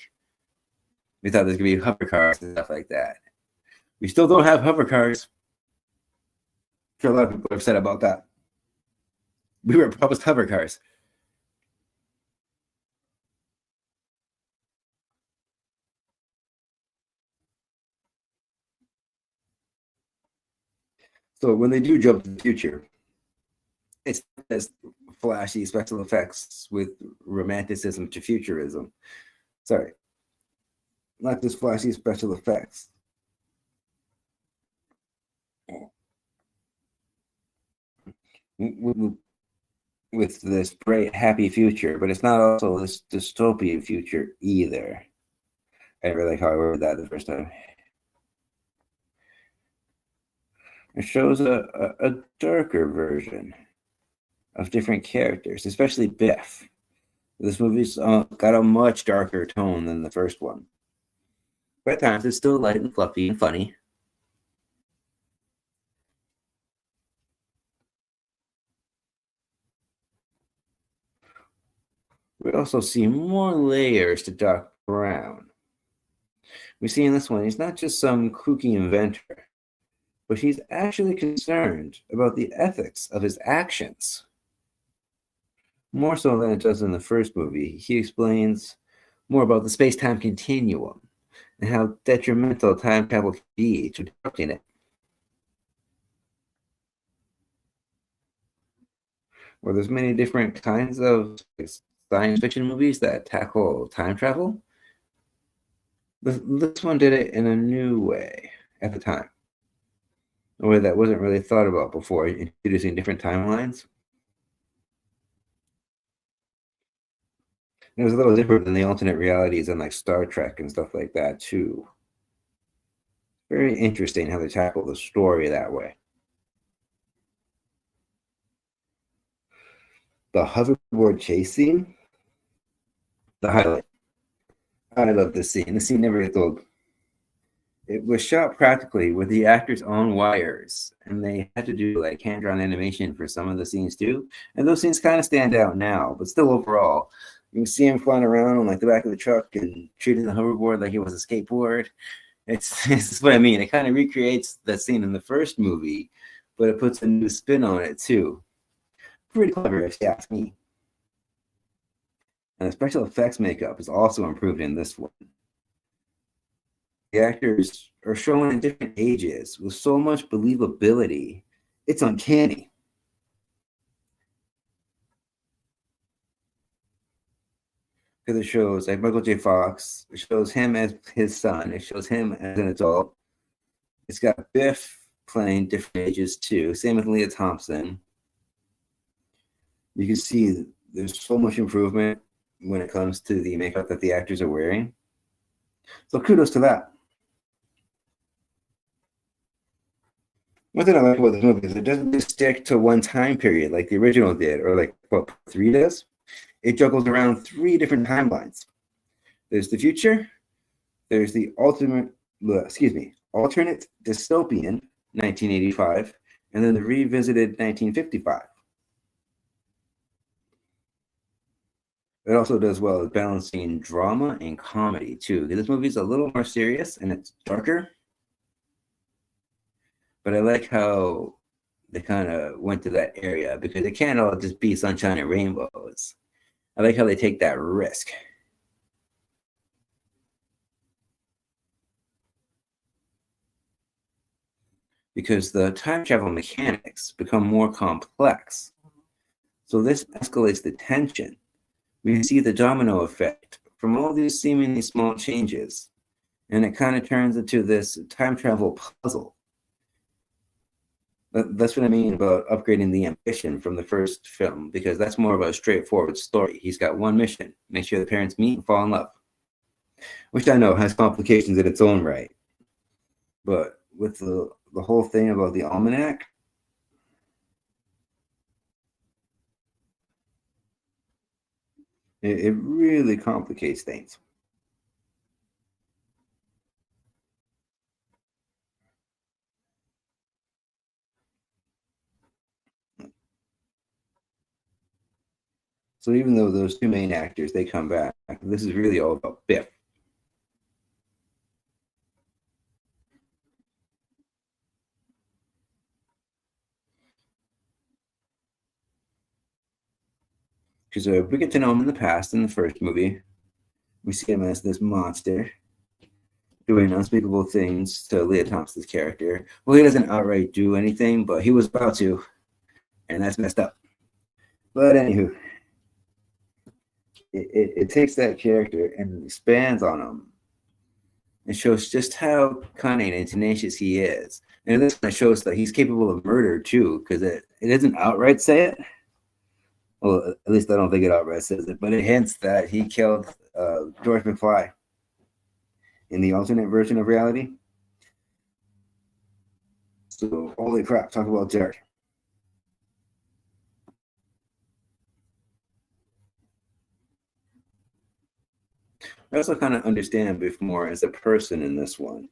Speaker 2: We thought there's going to be hover cars and stuff like that. We still don't have hover cars. I'm sure a lot of people are upset about that. We were promised hover cars. So when they do jump to the future, it's as flashy special effects with romanticism to futurism. Sorry, not just flashy special effects. With this bright, happy future, but it's not also this dystopian future either. I really like how I worded that the first time. It shows a darker version of different characters, especially Biff. This movie's got a much darker tone than the first one. But at times, it's still light and fluffy and funny. We also see more layers to Doc Brown. We see in this one, he's not just some kooky inventor, but he's actually concerned about the ethics of his actions. More so than it does in the first movie, he explains more about the space-time continuum and how detrimental time travel can be to disrupting it. Where there's many different kinds of science fiction movies that tackle time travel, this one did it in a new way at the time. A way that wasn't really thought about before, introducing different timelines. It was a little different than the alternate realities and like Star Trek and stuff like that too. Very interesting how they tackle the story that way. The hoverboard chase scene, the highlight. I love this scene. This scene never gets old. It was shot practically with the actors' own wires, and they had to do like hand-drawn animation for some of the scenes too. And those scenes kind of stand out now, but still overall, you can see him flying around on like the back of the truck and treating the hoverboard like it was a skateboard. It's what I mean. It kind of recreates that scene in the first movie, but it puts a new spin on it too. Pretty clever, if you ask me. And the special effects makeup is also improved in this one. The actors are shown in different ages with so much believability. It's uncanny. Because it shows like Michael J. Fox, it shows him as his son, it shows him as an adult. It's got Biff playing different ages too. Same with Leah Thompson. You can see there's so much improvement when it comes to the makeup that the actors are wearing. So kudos to that. One thing I like about this movie is it doesn't just stick to one time period like the original did, or like what 3 does. It juggles around 3 different timelines. There's the future, there's the alternate dystopian 1985, and then the revisited 1955. It also does well at balancing drama and comedy too. This movie's a little more serious and it's darker. But I like how they kind of went to that area because it can't all just be sunshine and rainbows. I like how they take that risk. Because the time travel mechanics become more complex. So this escalates the tension. We see the domino effect from all these seemingly small changes. And it kind of turns into this time travel puzzle. That's what I mean about upgrading the ambition from the first film, because that's more of a straightforward story. He's got one mission: make sure the parents meet and fall in love, which I know has complications in its own right. But with the whole thing about the almanac, it really complicates things. So even though those two main actors, they come back, this is really all about Biff. Because we get to know him in the past in the first movie. We see him as this monster doing unspeakable things to Leah Thompson's character. Well, he doesn't outright do anything, but he was about to, and that's messed up. But anywho, it takes that character and expands on him. It shows just how cunning and tenacious he is. And this one shows that he's capable of murder too, because it doesn't outright say it. Well, at least I don't think it outright says it, but it hints that he killed George McFly in the alternate version of reality. So, holy crap, talk about Derek. I also kind of understand Biff more as a person in this one.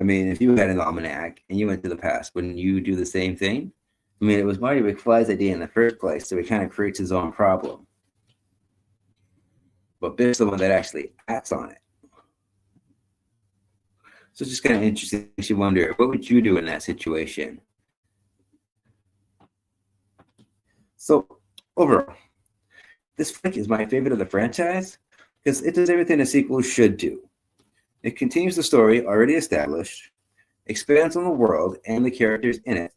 Speaker 2: I mean, if you had an almanac and you went to the past, wouldn't you do the same thing? I mean, it was Marty McFly's idea in the first place, so he kind of creates his own problem. But Biff's the one that actually acts on it. So it's just kind of interesting. Makes you wonder, what would you do in that situation? So overall, this flick is my favorite of the franchise because it does everything a sequel should do. It continues the story already established, expands on the world and the characters in it,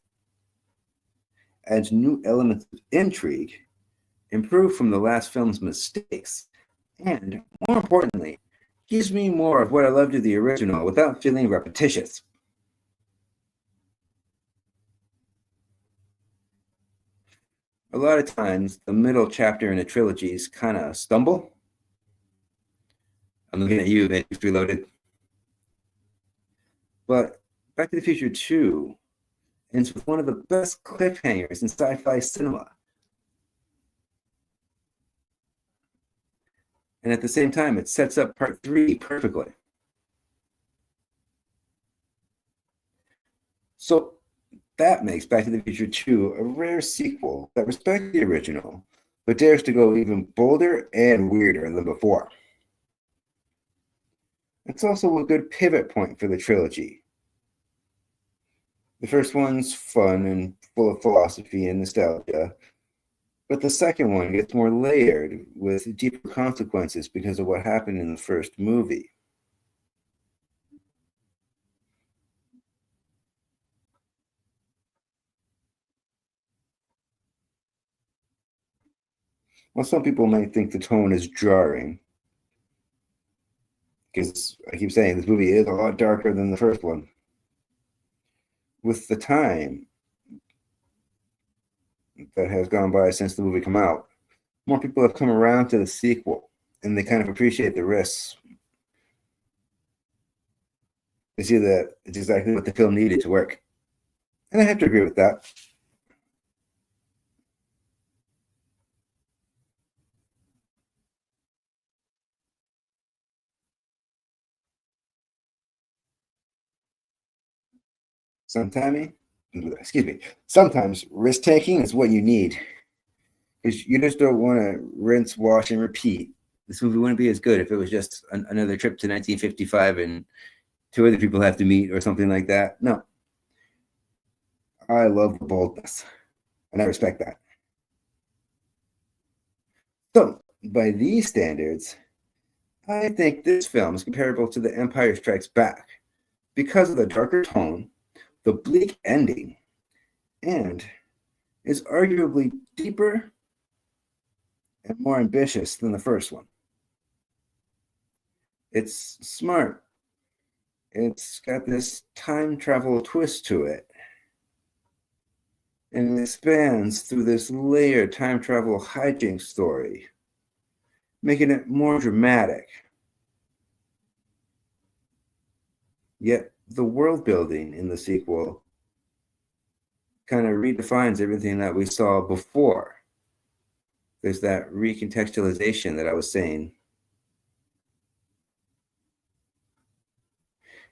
Speaker 2: adds new elements of intrigue, improved from the last film's mistakes, and, more importantly, gives me more of what I loved of the original without feeling repetitious. A lot of times, the middle chapter in a trilogies kind of stumble. I'm looking at you, Matrix Reloaded. But Back to the Future 2 ends with one of the best cliffhangers in sci-fi cinema. And at the same time, it sets up part 3 perfectly. So that makes Back to the Future 2 a rare sequel that respects the original, but dares to go even bolder and weirder than before. It's also a good pivot point for the trilogy. The first one's fun and full of philosophy and nostalgia, but the second one gets more layered with deeper consequences because of what happened in the first movie. Well, some people might think the tone is jarring, because I keep saying this movie is a lot darker than the first one. With the time that has gone by since the movie came out, more people have come around to the sequel, and they kind of appreciate the risks. They see that it's exactly what the film needed to work. And I have to agree with that. Sometimes, sometimes risk taking is what you need. Because you just don't want to rinse, wash, and repeat. This movie wouldn't be as good if it was just another trip to 1955 and two other people have to meet or something like that. No. I love the boldness, and I respect that. So, by these standards, I think this film is comparable to The Empire Strikes Back because of the darker tone, the bleak ending, and is arguably deeper
Speaker 1: and more ambitious than the first one. It's smart. It's got this time travel twist to it. And it expands through this layered time travel hijinks story, making it more dramatic. Yet the world building in the sequel kind of redefines everything that we saw before. There's that recontextualization that I was saying.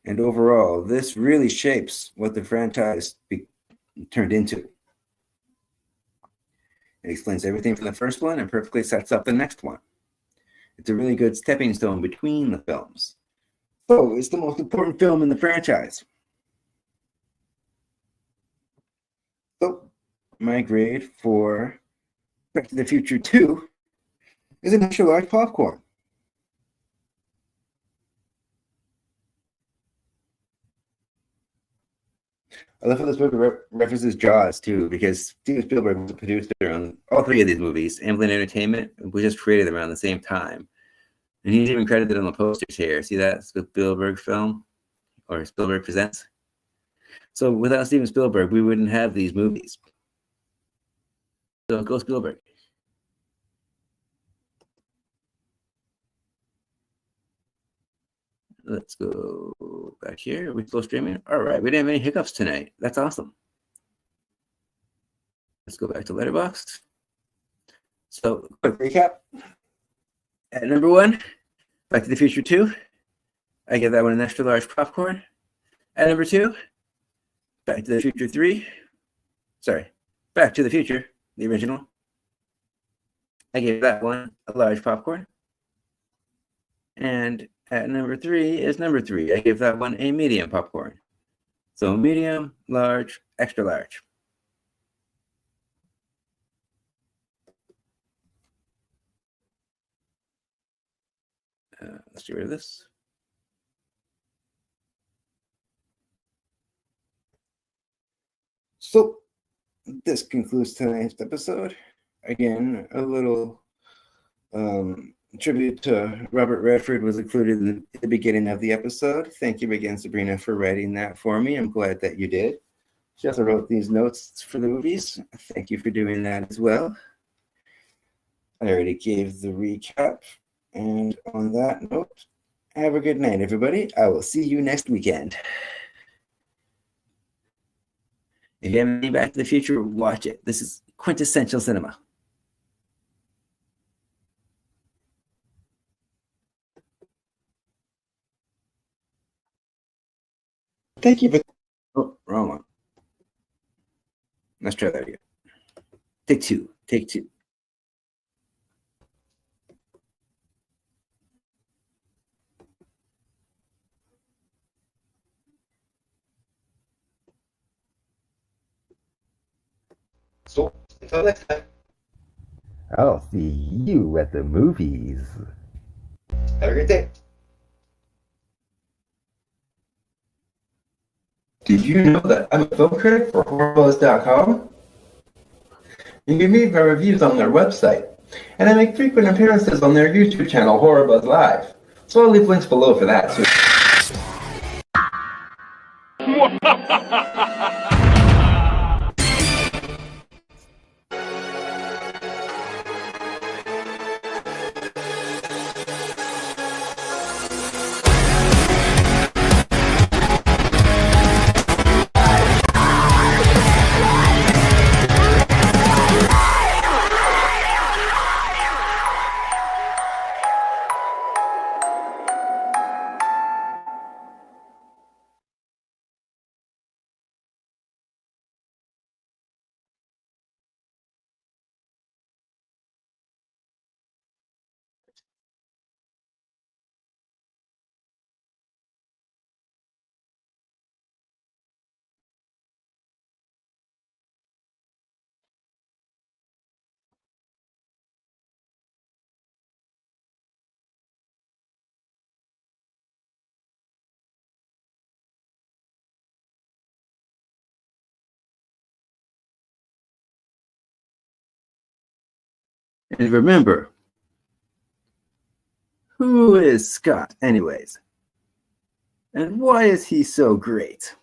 Speaker 1: And overall, this really shapes what the franchise turned into. It explains everything from the first one and perfectly sets up the next one. It's a really good stepping stone between the films. So it's the most important film in the franchise. So my grade for Back to the Future 2 is an extra large popcorn. I love how this movie references Jaws too, because Steven Spielberg was a producer on all three of these movies. Amblin Entertainment was just created around the same time. And he's even credited on the posters here. See that Spielberg film? Or Spielberg Presents? So without Steven Spielberg, we wouldn't have these movies. So go Spielberg. Let's go back here. Are we still streaming? All right, we didn't have any hiccups tonight. That's awesome. Let's go back to Letterboxd. So, quick recap. At number 1, Back to the Future 2. I give that one an extra large popcorn. At number 2, Back to the Future 3. Sorry, Back to the Future, the original. I gave that one a large popcorn. And at number 3 is number 3. I give that one a medium popcorn. So medium, large, extra large. Let's get rid of this. So this concludes tonight's episode. Again, a little tribute to Robert Redford was included in the beginning of the episode. Thank you again, Sabrina, for writing that for me. I'm glad that you did. She also wrote these notes for the movies. Thank you for doing that as well. I already gave the recap. And on that note, have a good night, everybody. I will see you next weekend. If you haven't been Back to the Future, watch it. This is quintessential cinema. Thank you for... Oh, wrong one. Let's try that again. Take two. Take two. So, until next time.
Speaker 3: I'll see you at the movies.
Speaker 1: Have a great day.
Speaker 4: Did you know that I'm a film critic for HorrorBuzz.com? You can read my reviews on their website, and I make frequent appearances on their YouTube channel, HorrorBuzz Live. So I'll leave links below for that too.
Speaker 1: And remember, who is Scott anyways? And why is he so great?